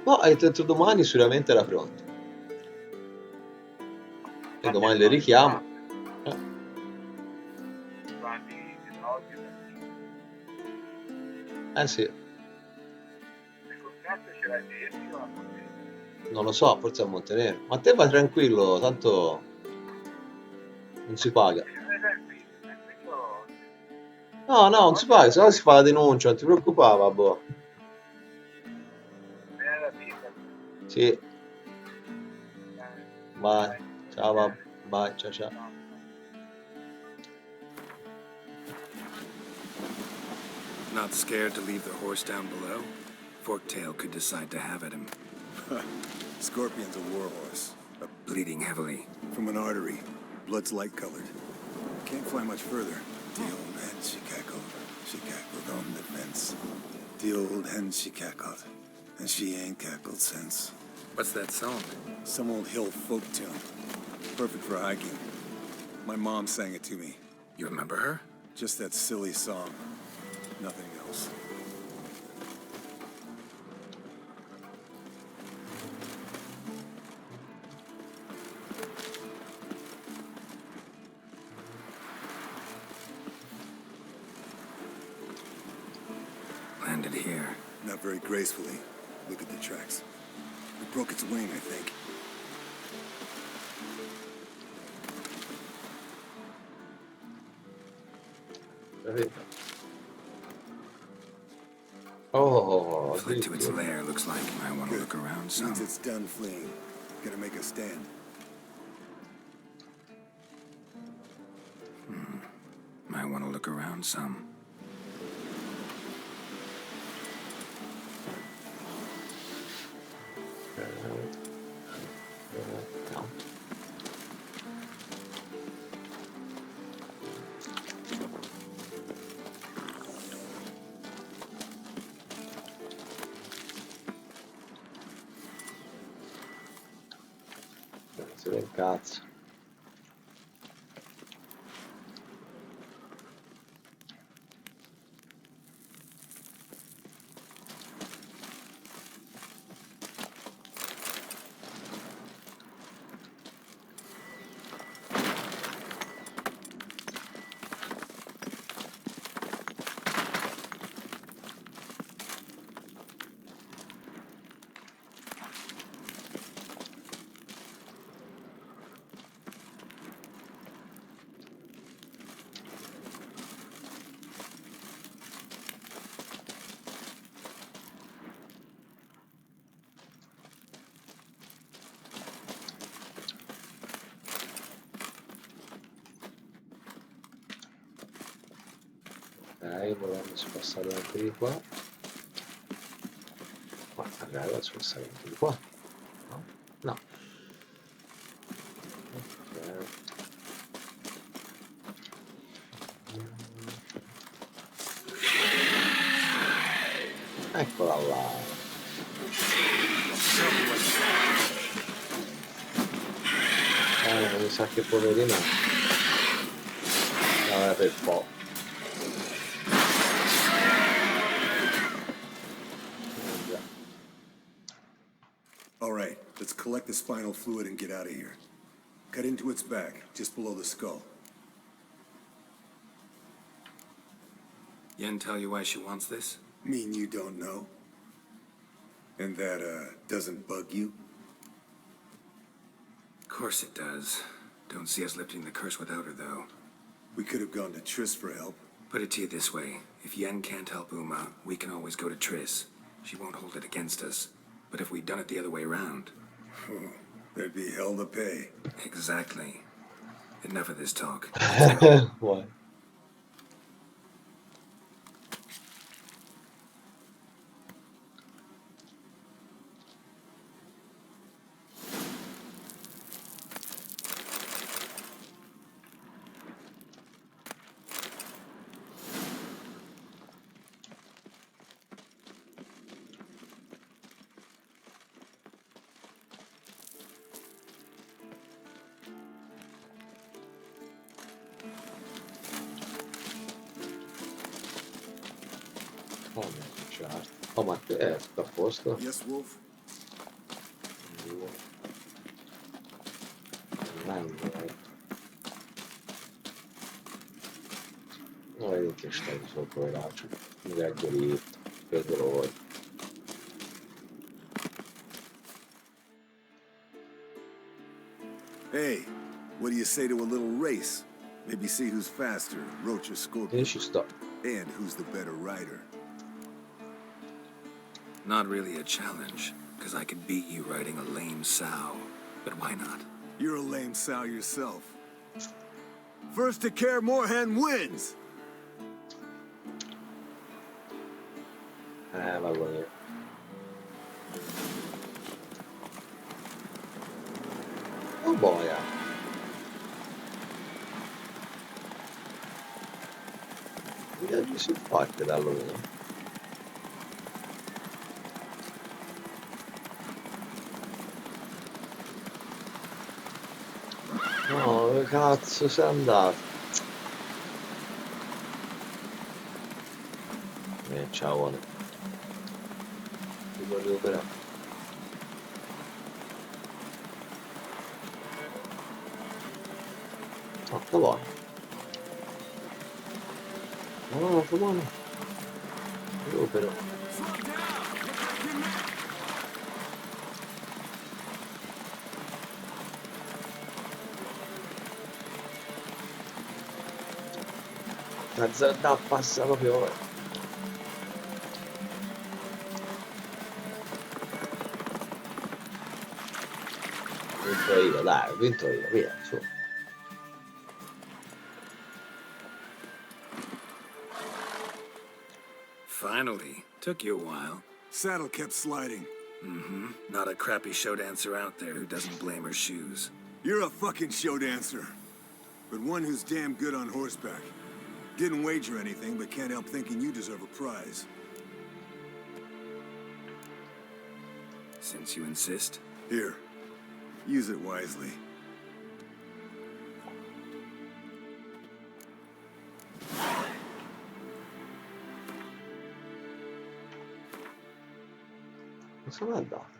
No, hai detto domani sicuramente era pronto. E domani le richiamo. Sì. Non lo so, forse a Montenegro. Ma te vai tranquillo, tanto non si paga. No, non si paga, se no si fa la denuncia, non ti preoccupare, vabbè. Sì. Vai. Ciao, bye, ciao. Not scared to leave the horse down below? Forktail could decide to have at him. Scorpion's a warhorse. Bleeding heavily. From an artery. Blood's light-colored. Can't fly much further. The old hen, she cackled. She cackled on the fence. The old hen, she cackled. And she ain't cackled since. What's that song? Some old hill folk tune. Perfect for hiking. My mom sang it to me. You remember her? Just that silly song. Nothing else. Landed here. Not very gracefully. Look at the tracks. It broke its wing, I think. Oh, Fled to its lair, looks like. I want to look around some. Means it's done fleeing. Gotta make a stand. I want to look around some. No. Si vede il cazzo. Ok, volendosi passare anche di qua. Ma magari faccio passare anche di qua. No? No. Ok. Eccola là. Mi sa che poverina. Vabbè, per po'. All right, let's collect the spinal fluid and get out of here. Cut into its back, just below the skull. Yen tell you why she wants this? Mean you don't know? And that, doesn't bug you? Of course it does. Don't see us lifting the curse without her, though. We could have gone to Triss for help. Put it to you this way. If Yen can't help Uma, we can always go to Triss. She won't hold it against us. But if we'd done it the other way around... There'd be hell to pay. Exactly. Enough of this talk. What? Oh, oh, ma è tutto a posto? Yes, Wolf? Non vedi che stai sotto il braccio, mi leggo diritto, che dolore. Hey, what do you say to a little race? Maybe see who's faster, Roach or Scorpion. Ci sto. And who's the better rider. Not really a challenge, because I could beat you riding a lame sow. But why not? You're a lame sow yourself. First to Kaer Morhen wins! Va bene. Oh boia. Viaggi simpatiche da allora. No, dove cazzo sei andato? Ciao, ti devo recuperare. Oh, sta buono. No, sta buono. Recupero. La zona passa proprio ora. Ho vinto io, dai, ho vinto io, via, su. Finally. Took you a while. Saddle kept sliding. Mm-hmm. Not a crappy show dancer out there who doesn't blame her shoes. You're a fucking show dancer. But one who's damn good on horseback. Didn't wager anything, but can't help thinking you deserve a prize. Since you insist. Here. Use it wisely. Cosa mi ha dato?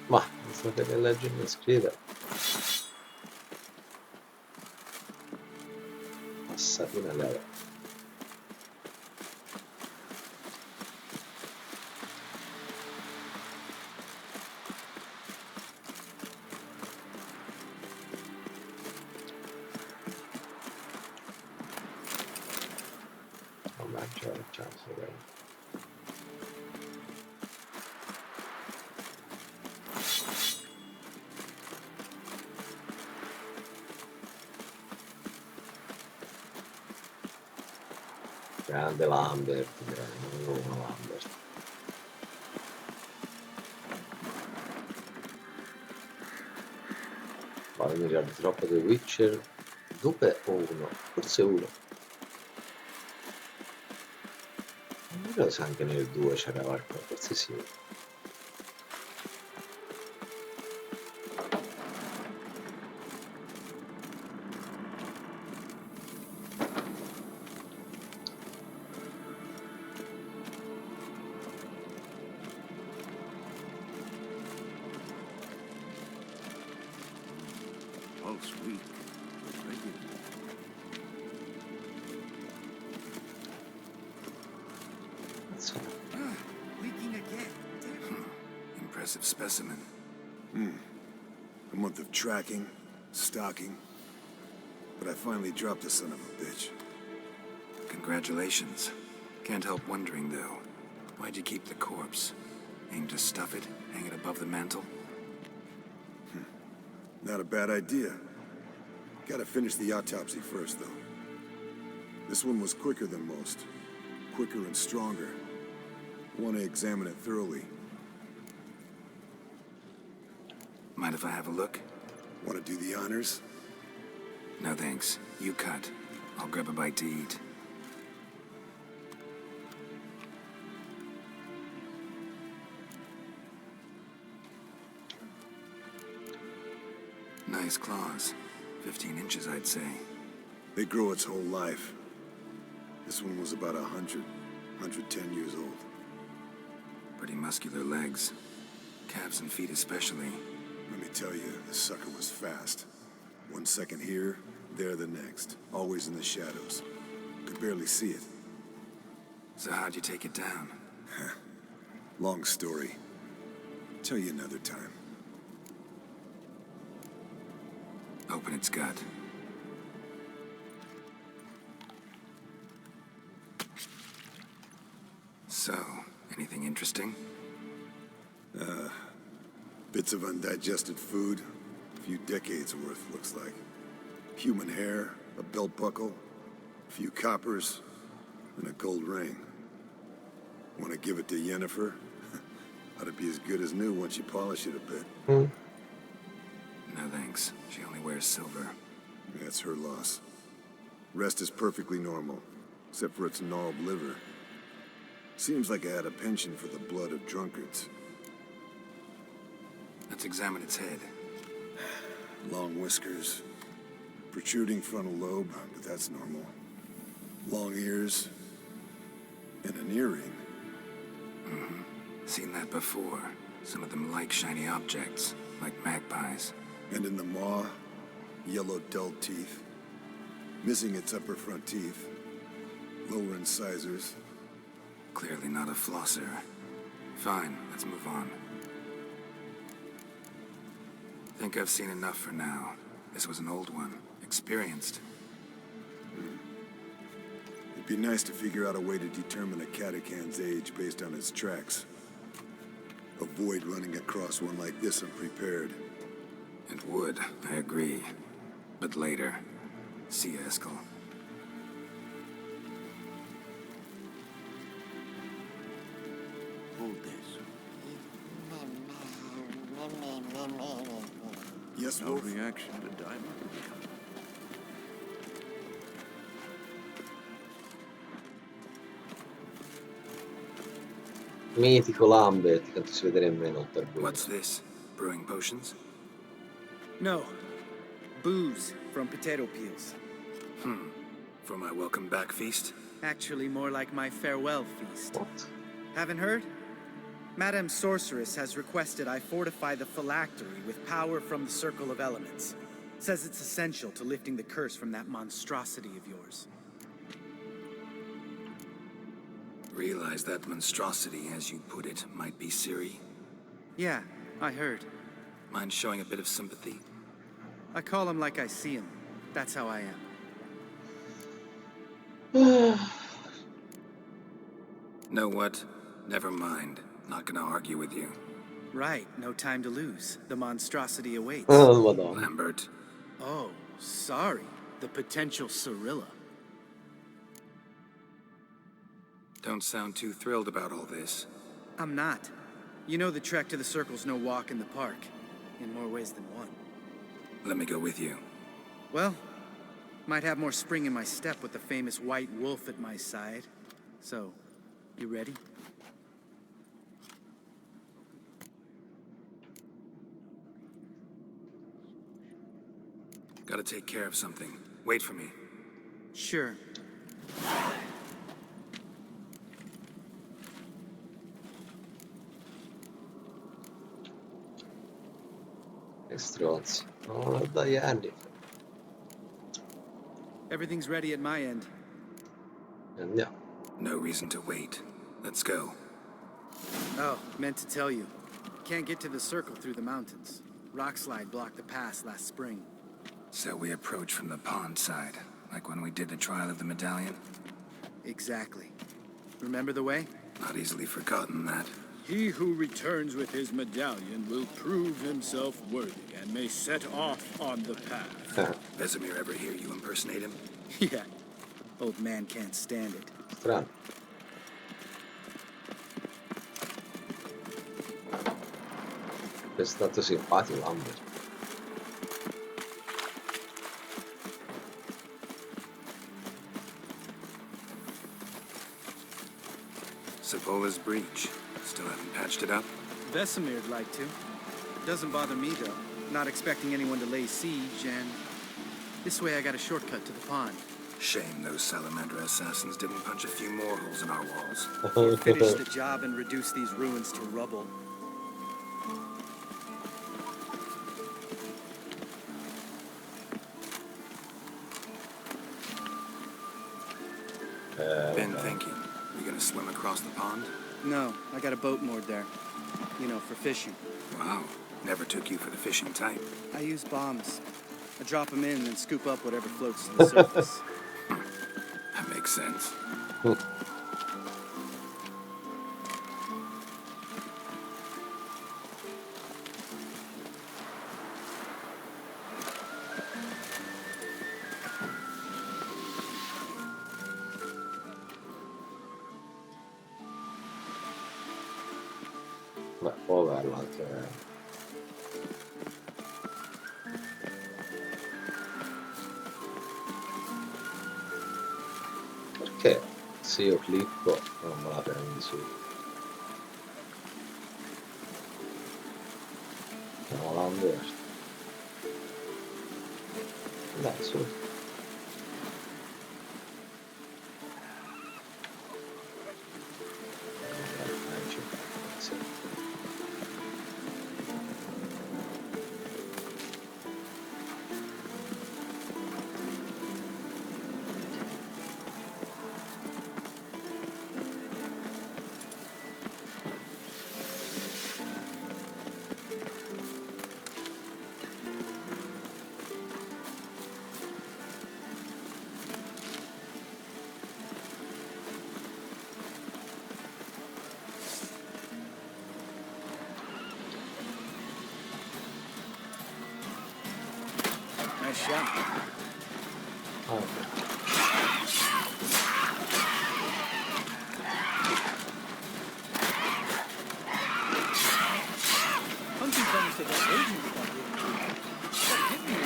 Ma, non sapete leggere e scrivere. Passatina leva. Ciao, grande Lambert, grande Lambert. Ma mi ricordo troppo The Witcher 2 o 1, forse 1. Non mi ricordo se anche nel 2 c'era qualcosa, forse sì. Pulse weak. Leaking again. Impressive specimen. A month of tracking, stalking. But I finally dropped the son of a bitch. Congratulations. Can't help wondering, though. Why'd you keep the corpse? Aim to stuff it, hang it above the mantel? Not a bad idea. Gotta finish the autopsy first, though. This one was quicker than most. Quicker and stronger. Want to examine it thoroughly. Mind if I have a look? Want to do the honors? No thanks. You cut. I'll grab a bite to eat. Nice claws. 15 inches, I'd say. They grow its whole life. This one was about 100, 110 years old. Pretty muscular legs. Calves and feet especially. Let me tell you, this sucker was fast. 1 second here, There the next. Always in the shadows. Could barely see it. So how'd you take it down? Long story. Tell you another time. Open its gut. So, anything interesting? Bits of undigested food. A few decades worth, looks like. Human hair, a belt buckle, a few coppers, and a gold ring. Want to give it to Yennefer? Ought to be as good as new once you polish it a bit. No thanks. She only wears silver. That's her loss. Rest is perfectly normal, except for its gnarled liver. Seems like I had a penchant for the blood of drunkards. Let's examine its head. Long whiskers, protruding frontal lobe, but that's normal. Long ears, and an earring. Seen that before. Some of them like shiny objects, like magpies. And in the maw, yellow dull teeth. Missing its upper front teeth. Lower incisors. Clearly not a flosser. Fine, let's move on. Think I've seen enough for now. This was an old one. Experienced. It'd be nice to figure out a way to determine a catacan's age based on its tracks. Avoid running across one like this unprepared. It would, I agree. But later. See you, Eskel. Hold this. Yes, No Wolf? reaction to diamond. Mitico Lambert, che non si vede nemmeno per voi. What's this? Brewing potions? No. Booze from potato peels. For my welcome back feast? Actually, more like my farewell feast. What? Haven't heard? Madame Sorceress has requested I fortify the phylactery with power from the Circle of Elements. Says it's essential to lifting the curse from that monstrosity of yours. Realize that monstrosity, as you put it, might be Ciri? Yeah, I heard. Mind showing a bit of sympathy? I call him like I see him. That's how I am. Know what? Never mind. Not gonna argue with you. Right, no time to lose. The monstrosity awaits. Oh, Madonna. Lambert. Oh, sorry. The potential Cirilla. Don't sound too thrilled about all this. I'm not. You know the trek to the Circle's no walk in the park. In more ways than one. Let me go with you. Well, might have more spring in my step with the famous white wolf at my side. So, you ready? Gotta take care of something. Wait for me. Sure. Che stronzi. No, dai anni. Everything's ready at my end. Andiamo. No reason to wait. Let's go. Oh, meant to tell you. Can't get to the Circle through the mountains. Rockslide blocked the pass last spring. So we approach from the pond side, like when we did the trial of the medallion? Exactly. Remember the way? Not easily forgotten, that. He who returns with his medallion will prove himself worthy and may set off on the path. Vesemir ever hear you impersonate him? Yeah. Old man can't stand it. Strano. È stato simpatico Lambert. Savola's breach. Still haven't patched it up? Vesemir'd like to. Doesn't bother me, though. Not expecting anyone to lay siege, and this way I got a shortcut to the pond. Shame those Salamander assassins didn't punch a few more holes in our walls. Or finish the job and reduce these ruins to rubble. Been thinking. You gonna swim across the pond? No, I got a boat moored there. You know, for fishing. Wow. Never took you for the fishing type. I use bombs. I drop them in and then scoop up whatever floats to the surface. That makes sense. Beh, povero anche. Perché se io clicco non me la prendi su? No, l'hanver. Dai, su. Nice shot. Hunting fellas take up agents out here. Stop hitting me.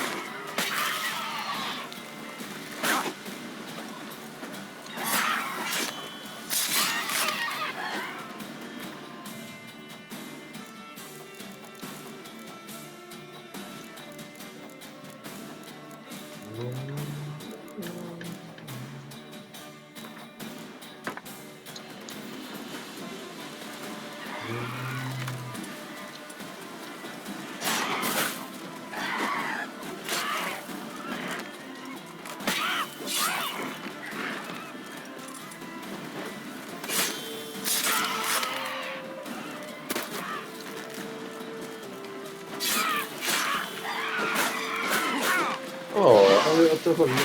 Oh, avevo fatto con me.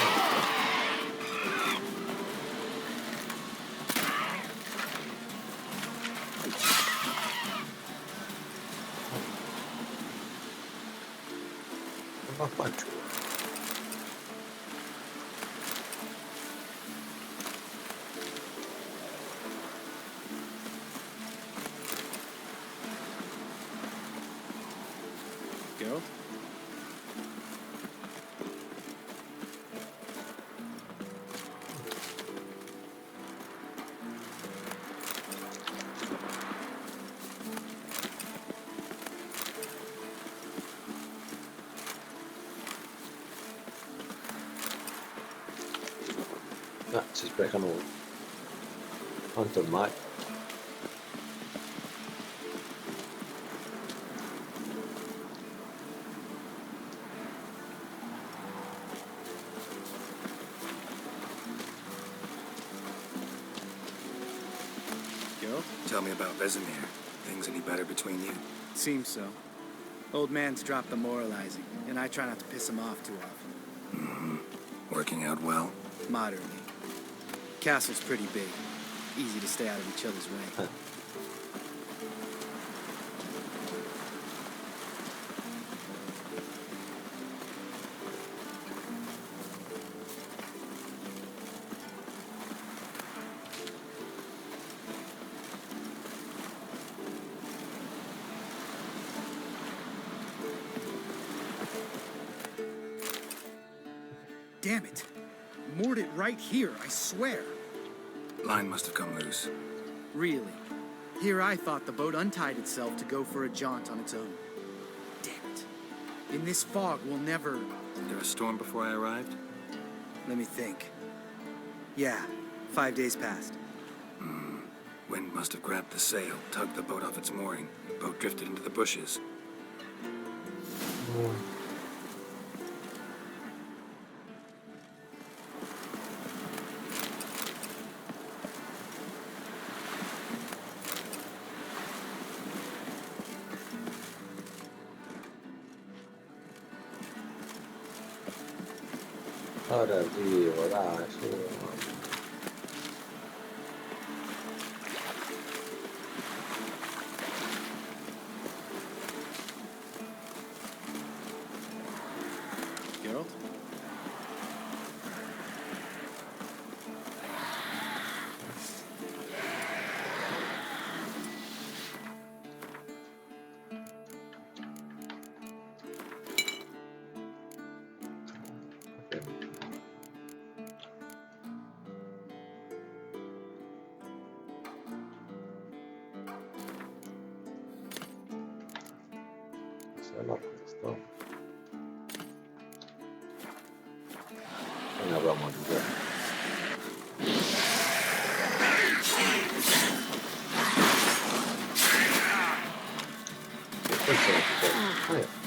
Ma faccio? Geralt? Si sprecano quanto ormai. Geralt? Tell me about Vesemir. Things any better between you? Seems so. Old man's dropped the moralizing, and I try not to piss him off too often. Mm-hmm. Working out well? Moderately. Castle's pretty big. Easy to stay out of each other's way. Damn it. Moored it right here, I swear. Line must have come loose. Really? Here I thought the boat untied itself to go for a jaunt on its own. Damn it. In this fog, we'll never... Was there a storm before I arrived? Let me think. Yeah, 5 days passed. Wind must have grabbed the sail, tugged the boat off its mooring. Boat drifted into the bushes. Ora arrivo, dai, su. Geralt? Se no, questo. E ne avremo due. Questo non si può.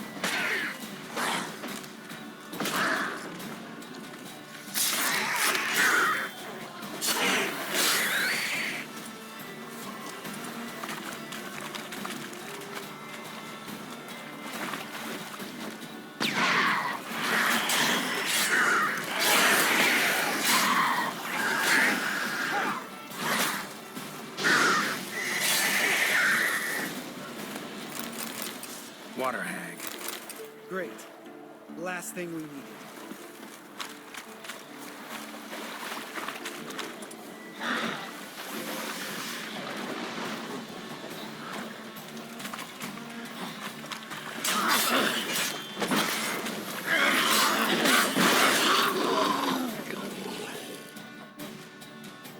Water hag. Great. Last thing we needed.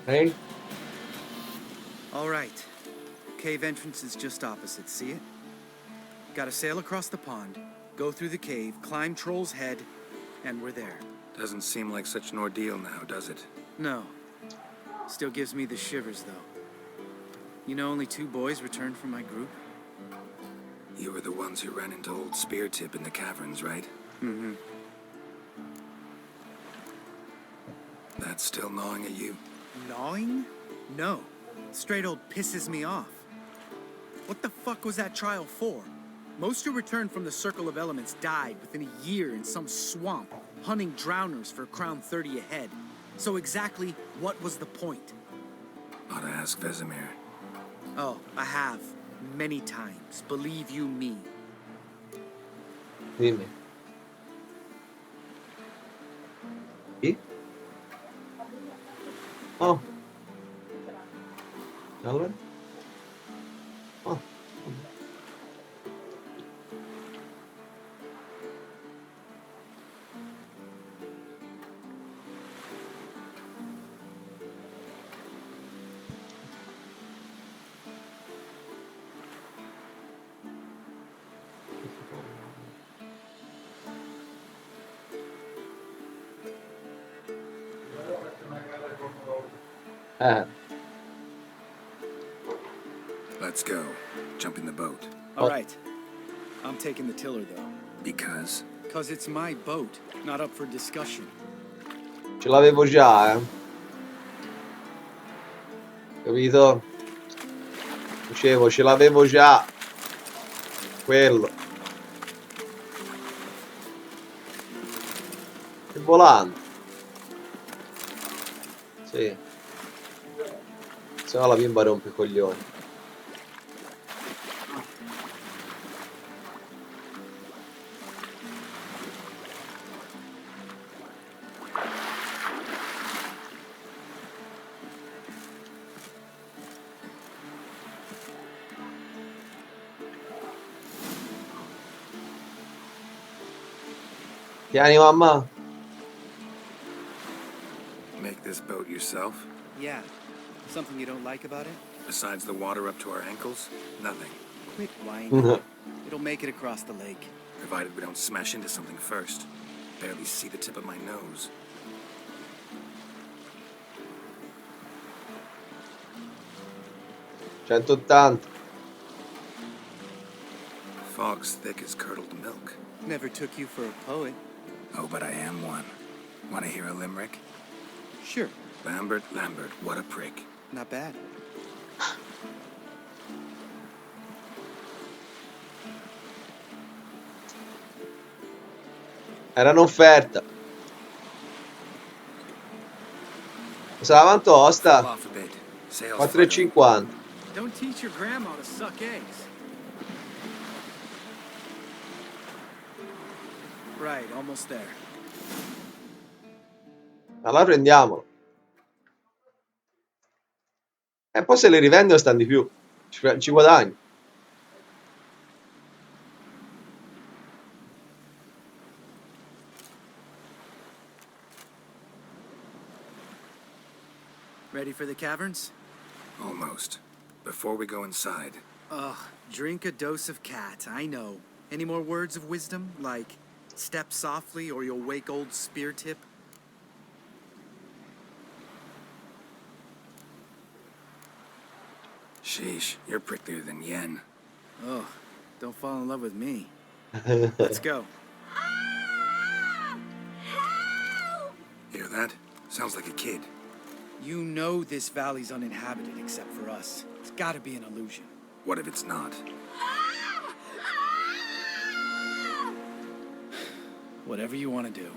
Hey? All right. Cave entrance is just opposite, see it? Gotta sail across the pond, go through the cave, climb Troll's Head, and we're there. Doesn't seem like such an ordeal now, does it? No. Still gives me the shivers, though. You know, only 2 boys returned from my group? You were the ones who ran into old Spear Tip in the caverns, right? Mm-hmm. That's still gnawing at you? Gnawing? No. Straight old pisses me off. What the fuck was that trial for? Most who returned from the Circle of Elements died within a year in some swamp, hunting drowners for a crown 30 a head. So exactly what was the point? Ought to ask Vesemir. Oh, I have. Many times. Believe you me. Dimmi. Chi? Oh. Allora? Oh. Let's go. Jump in the boat. All right. I'm taking the tiller, though. Because? Because it's my boat, not up for discussion. Ce l'avevo già, Capito? Dicevo, ce l'avevo già. Quello. Il volante. Sì. Se no la bimba rompe i coglioni. Tieni, mamma. Make this boat yourself? Yeah. Something you don't like about it? Besides the water up to our ankles? Nothing. Quit whining. It'll make it across the lake. Provided we don't smash into something first. Barely see the tip of my nose. $180. Fog's thick as curdled milk. Never took you for a poet. Oh, but I am one. Want to hear a limerick? Sure. Lambert, Lambert, what a prick. Not bad. Era un'offerta. Sarà tosta. Fall off a bit. Sails 4,50. Don't teach your grandma to suck eggs. Right, almost there. Allora prendiamolo. E poi se le rivendo stanno di più. Ci guadagni. Ready for the caverns? Almost. Before we go inside, Ugh, drink a dose of cat, I know. Any more words of wisdom, like step softly or you'll wake old spear tip? sheesh, you're pricklier than yen. Oh, don't fall in love with me. Let's go. Hear that? Sounds like a kid. You know this valley's uninhabited except for us. It's gotta be an illusion. What if it's not? Whatever you want to do.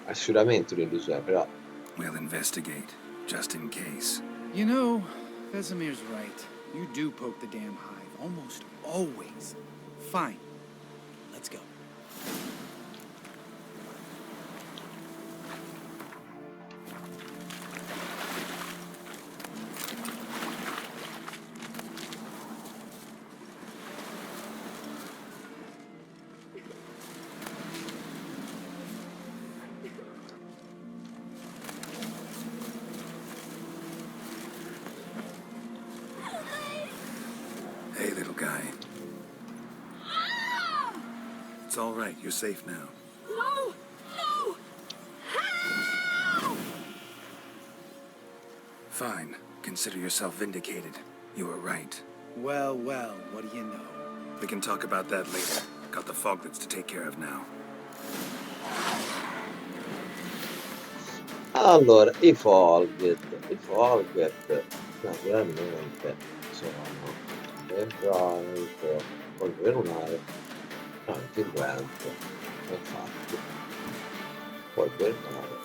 È sicuramente un'illusione, però. We'll investigate, just in case. You know, Vesemir's right. You do poke the damn hive, almost always. Fine. Let's go. Hey, little guy. It's all right. You're safe now. No! No! Fine. Consider yourself vindicated. You were right. Well, well, what do you know? We can talk about that later. Got the foglets to take care of now. Allora, i Folget naturalmente sono dentro polvere lunare, antirguente, infatti, polvere lunare,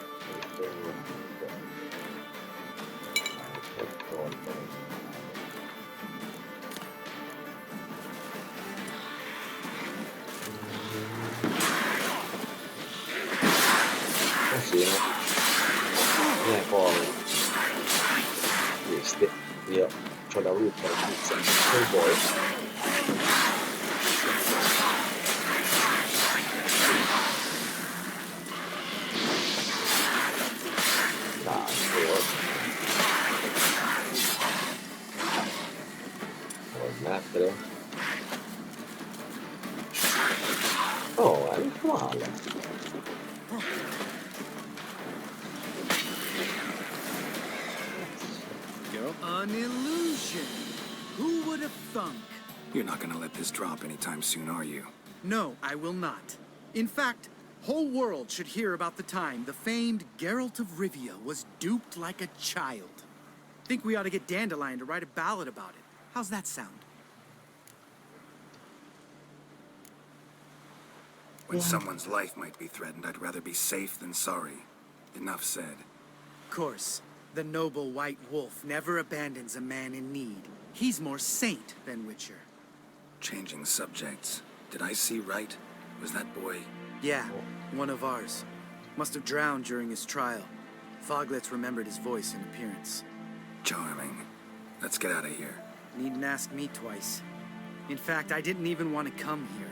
così, e poi questi io c'ho la brutta pizza e poi puoi mettere è male. An illusion. Who would have thunk? You're not gonna let this drop anytime soon, are you? No, I will not. In fact, whole world should hear about the time the famed Geralt of Rivia was duped like a child. Think we ought to get Dandelion to write a ballad about it. How's that sound? When someone's life might be threatened, I'd rather be safe than sorry. Enough said. Of course, the noble white wolf never abandons a man in need. He's more saint than Witcher. Changing subjects. Did I see right? Was that boy? Yeah, one of ours. Must have drowned during his trial. Foglets remembered his voice and appearance. Charming. Let's get out of here. Needn't ask me twice. In fact, I didn't even want to come here.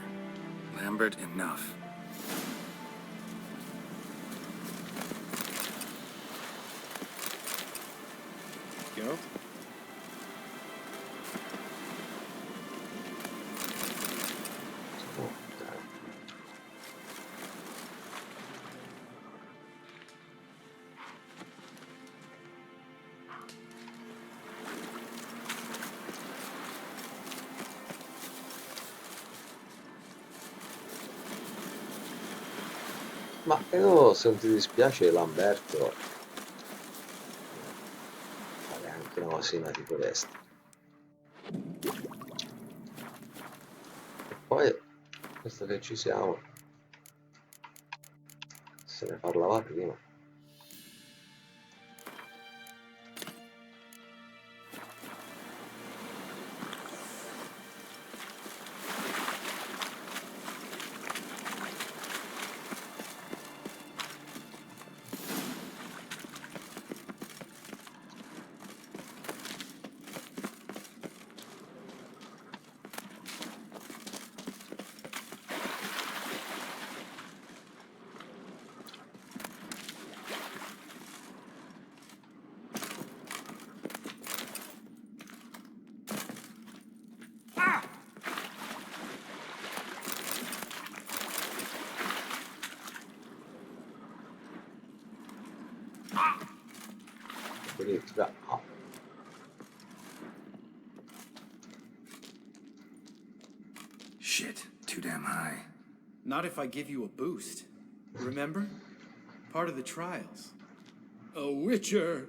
Lambert, enough. Geralt? Ma io, se non ti dispiace, Lamberto, fare anche una cosina tipo questa. E poi, visto che ci siamo, Se ne parlava prima. Addirittura no. Shit, too damn high. Not if I give you a boost. Remember? Part of the trials. A witcher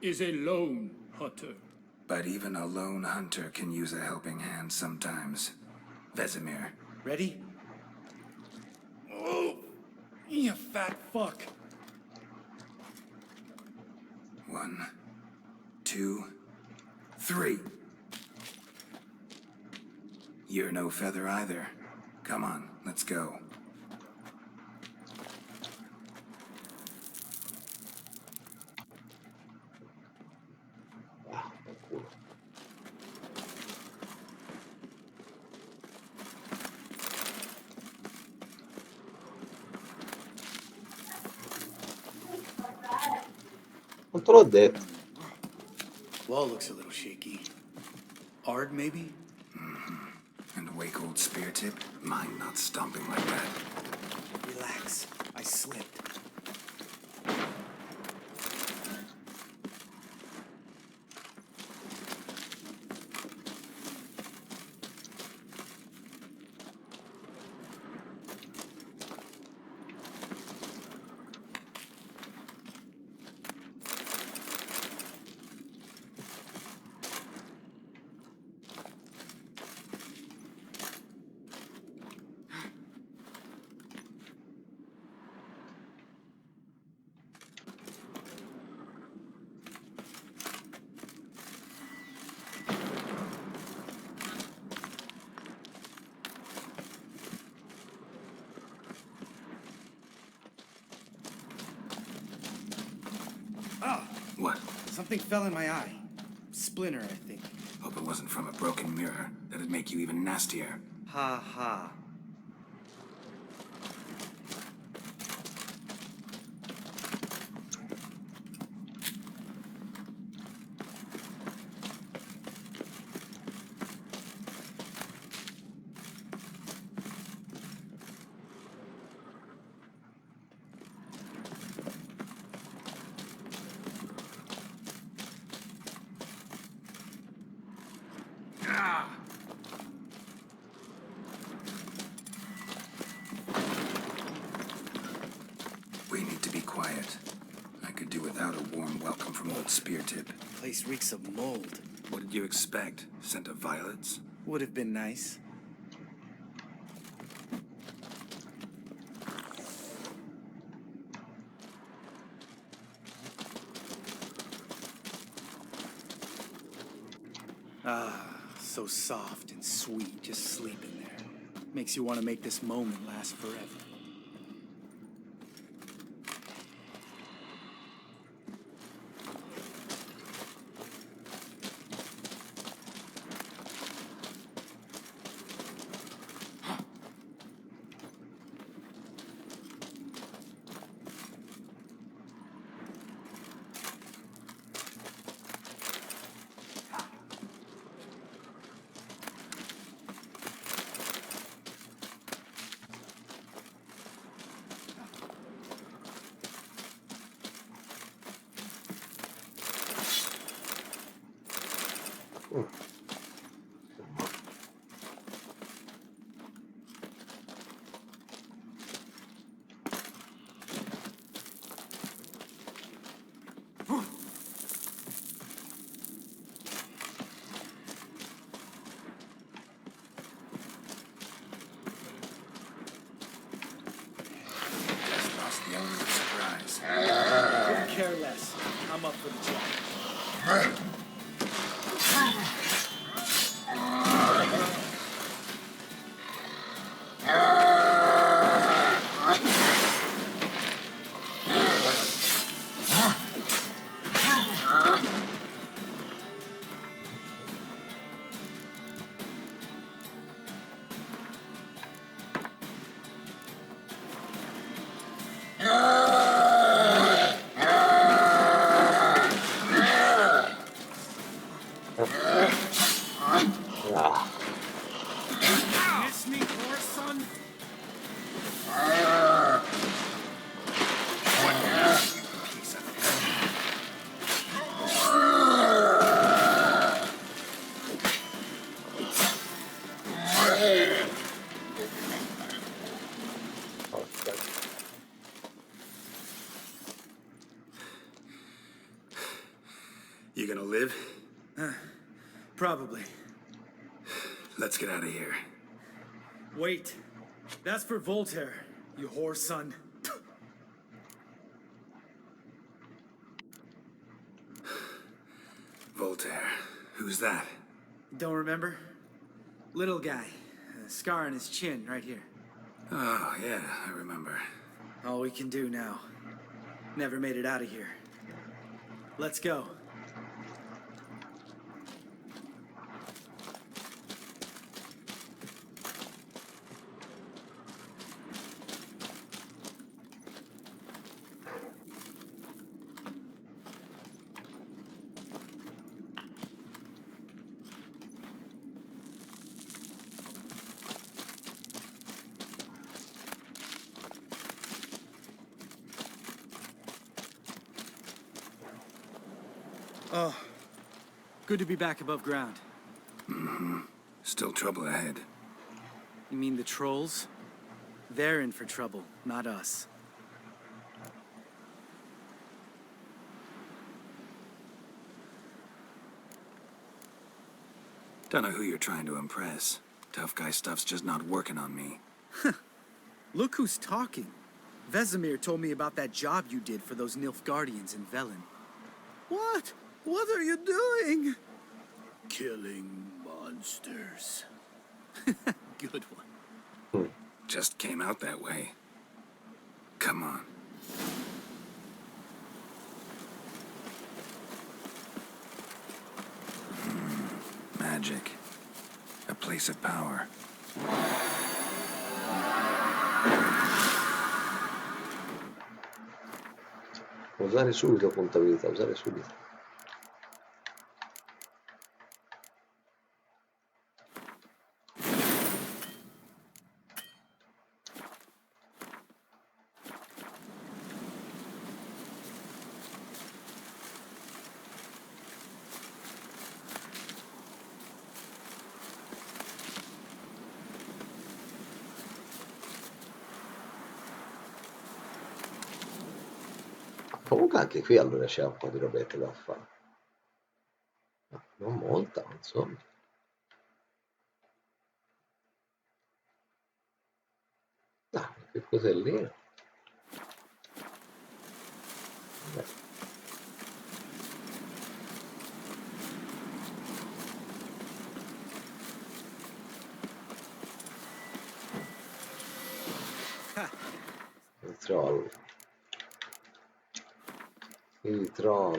is a lone hunter. But even a lone hunter can use a helping hand sometimes. Vesemir. Ready? Oh, you fat fuck. 1, 2, 3. You're no feather either. Come on, let's go. Non te l'ho detto. Wall looks a little shaky. Ard, maybe? And wake old spear tip? Mine not stomping like that. Relax. I slipped. What? Something fell in my eye. Splinter, I think. Hope it wasn't from a broken mirror. That'd make you even nastier. Ha ha. We need to be quiet. I could do without a warm welcome from old spear tip. Place reeks of mold. What did you expect? Scent of violets? Would have been nice. Ah, so soft and sweet, just sleeping there. Makes you want to make this moment last forever. Just lost the element of care less. I'm up for the job. Ah, Miss me, horse son? porca. You gonna live? Probably. Let's get out of here. Wait. That's for Voltaire, you whore son. Voltaire. Who's that? Don't remember? Little guy. A scar on his chin, right here. Oh, yeah, I remember. All we can do now. Never made it out of here. Let's go. Oh, good to be back above ground. Still trouble ahead. You mean the trolls? They're in for trouble, not us. Don't know who you're trying to impress. Tough guy stuff's just not working on me. Look who's talking. Vesemir told me about that job you did for those Nilfgaardians in Velen. What? What are you doing? Killing monsters. Good one. Just came out that way. Come on. Magic. A place of power. Usare subito punta vita, usare subito. Comunque anche qui allora c'è un po' di robetta da fare. No, non molta, insomma. Dai, che cos'ellino. Il troll. Il troll.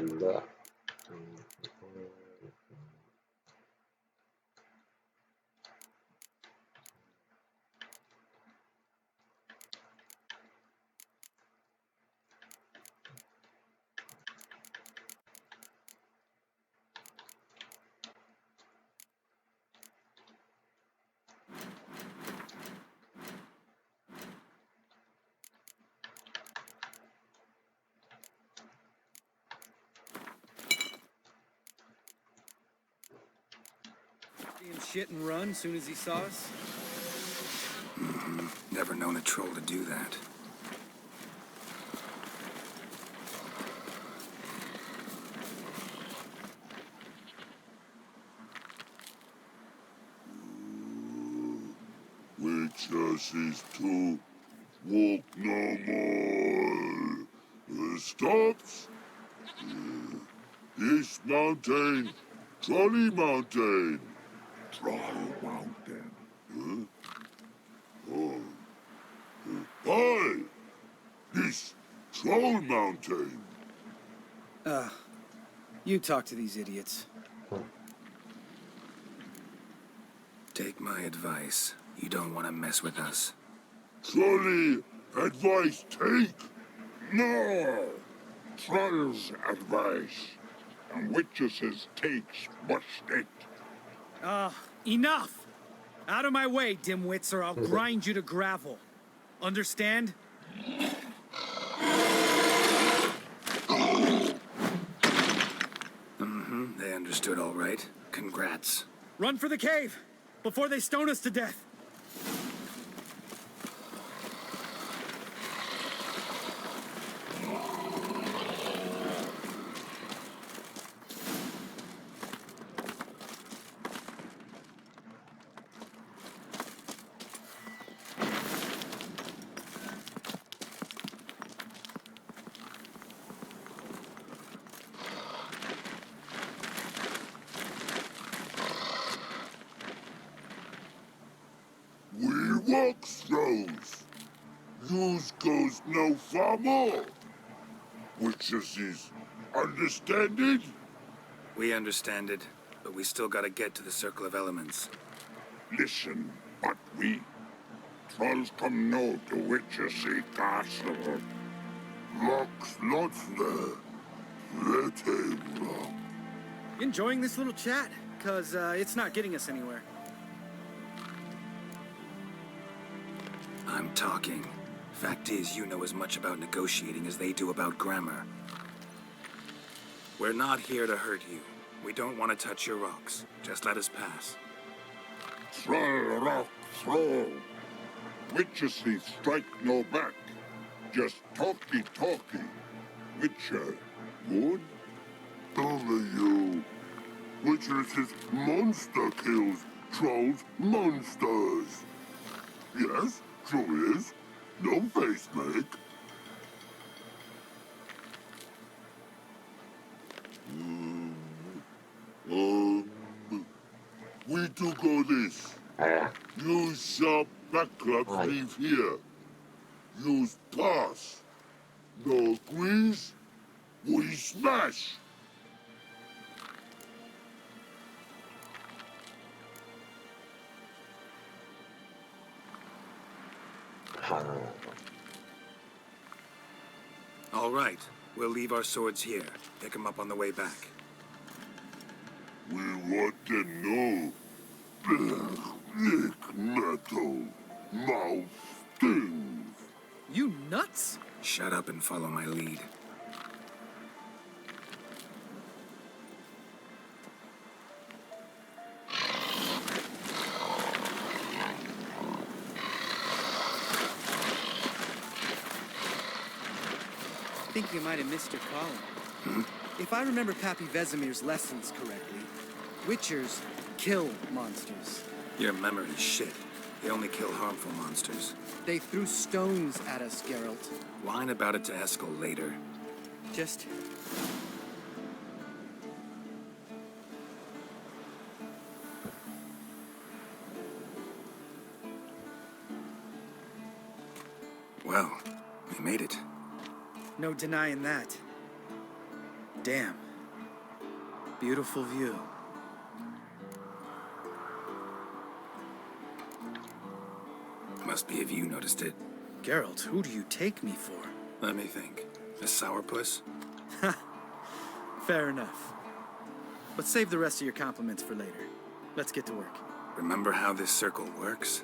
Shit and run as soon as he saw us? Never known a troll to do that. Which us is to walk no more. Stops This mountain, Trolley Mountain. Troll Mountain. Huh? Oh. Hi! This Troll Mountain. You talk to these idiots. Take my advice. You don't want to mess with us. Trolley advice take? No! Troll's advice. And witches takes must it. Enough! Out of my way, dimwits, or I'll grind you to gravel. Understand? They understood all right. Congrats. Run for the cave! Before they stone us to death! We walk throws. Yous goes no far more. Witches is understand it? We understand it, but we still gotta get to the Circle of Elements. Listen, but we trolls come know the witches see castle. Locks lots there. Let him rock. Enjoying this little chat? Cause, it's not getting us anywhere. I'm talking. Fact is, you know as much about negotiating as they do about grammar. We're not here to hurt you. We don't want to touch your rocks. Just let us pass. Troll rock throw. Witches see strike no back. Just talky. Witcher, good? Only you. Witches is monster kills. Trolls monsters. Yes, true is. No face make. We do go this. Use sharp backlog leave here. Use pass. No agrees, we smash. All right. We'll leave our swords here. Pick them up on the way back. We want to know. Thick metal. Mouth stings. You nuts? Shut up and follow my lead. I think you might have missed your calling. If I remember Pappy Vesemir's lessons correctly, witchers kill monsters. Your memory's shit. They only kill harmful monsters. They threw stones at us, Geralt. Whine about it to Eskel later. Just... Well, we made it. no denying that. Damn. Beautiful view. Must be if you noticed it. Geralt, who do you take me for? Let me think. A sourpuss? Fair enough. But save the rest of your compliments for later. Let's get to work. Remember how this circle works?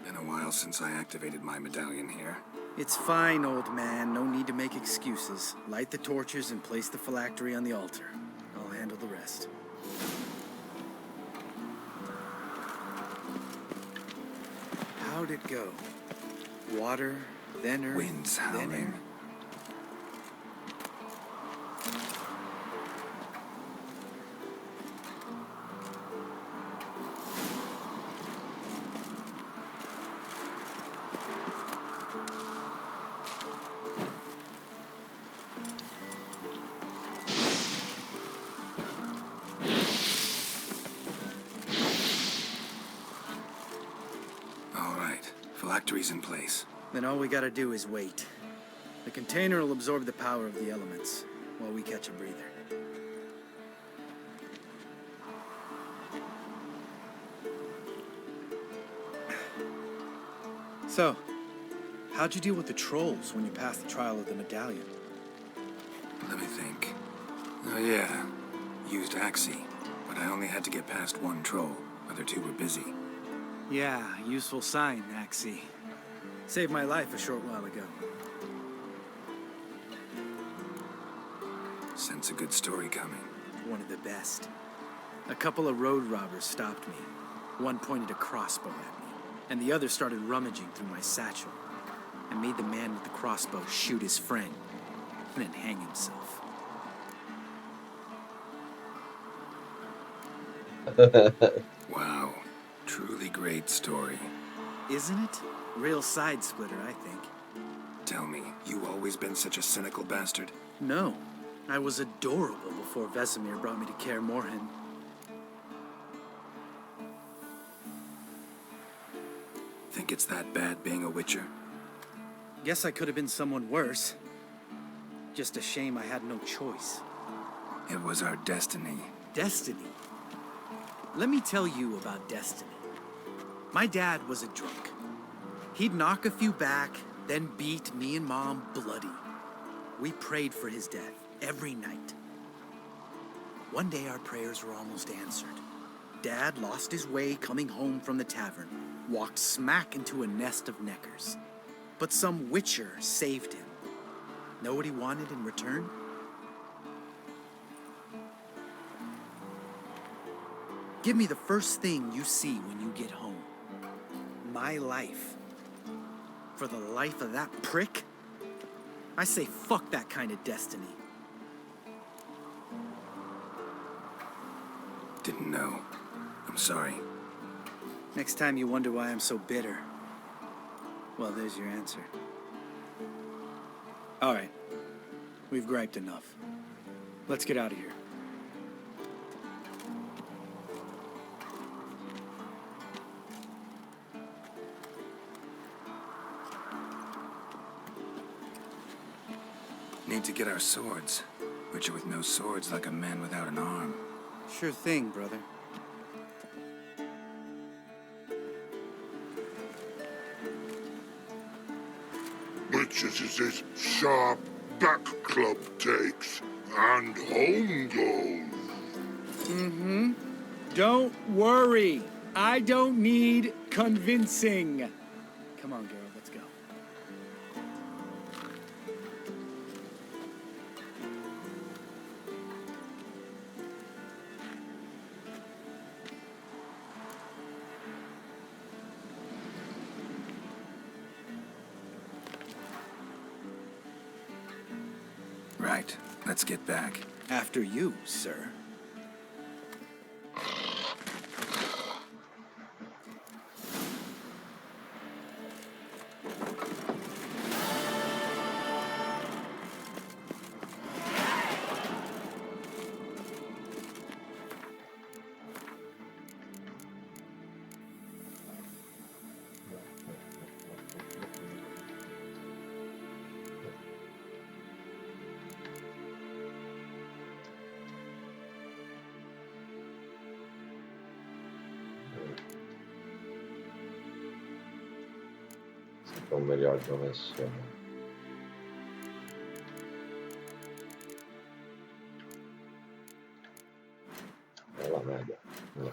Been a while since I activated my medallion here. It's fine, old man. No need to make excuses. Light the torches and place the phylactery on the altar. I'll handle the rest. How'd it go? Water, then earth, Winds then howling. air. phylactery's in place. Then all we gotta do is wait. The container will absorb the power of the elements, while we catch a breather. So, how'd you deal with the trolls when you passed the trial of the medallion? Let me think. Oh yeah, used Axie, but I only had to get past one troll. Other two were busy. Yeah, useful sign, Axie. Saved my life a short while ago. Sense a good story coming. One of the best. A couple of road robbers stopped me. One pointed a crossbow at me, and the other started rummaging through my satchel. I made the man with the crossbow shoot his friend, and then hang himself. Wow, truly great story. Isn't it? Real side splitter, I think. Tell me, you always been such a cynical bastard? No, I was adorable before Vesemir brought me to Kaer Morhen. Think it's that bad being a witcher? Guess I could have been someone worse. Just a shame I had no choice. It was our destiny. Destiny? Let me tell you about destiny. My dad was a drunk. He'd knock a few back, then beat me and Mom bloody. We prayed for his death every night. One day our prayers were almost answered. Dad lost his way coming home from the tavern, walked smack into a nest of neckers. But some witcher saved him. Know what he wanted in return? Give me the first thing you see when you get home. My life. For the life of that prick? I say fuck that kind of destiny. Didn't know. I'm sorry. Next time you wonder why I'm so bitter, well, there's your answer. All right. We've griped enough. Let's get out of here. Need to get our swords. Witcher with no swords like a man without an arm. Sure thing, brother. Which is this sharp back club takes, and home goes. Mm-hmm. Don't worry. I don't need convincing. Come on, Geralt, let's go. Right. Let's get back. After you, sir. Non mi ricordo messo. La media. No.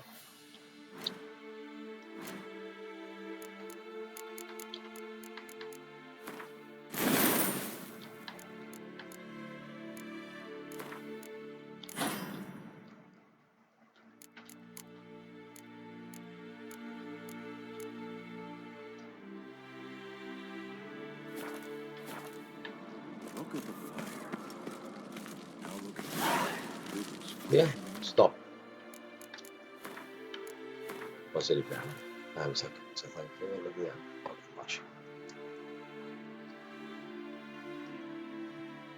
Look at the fire. Now look at the fire. Via, stop. Poi si riprende. Mi sa che se fai il fuoco via. Faccio.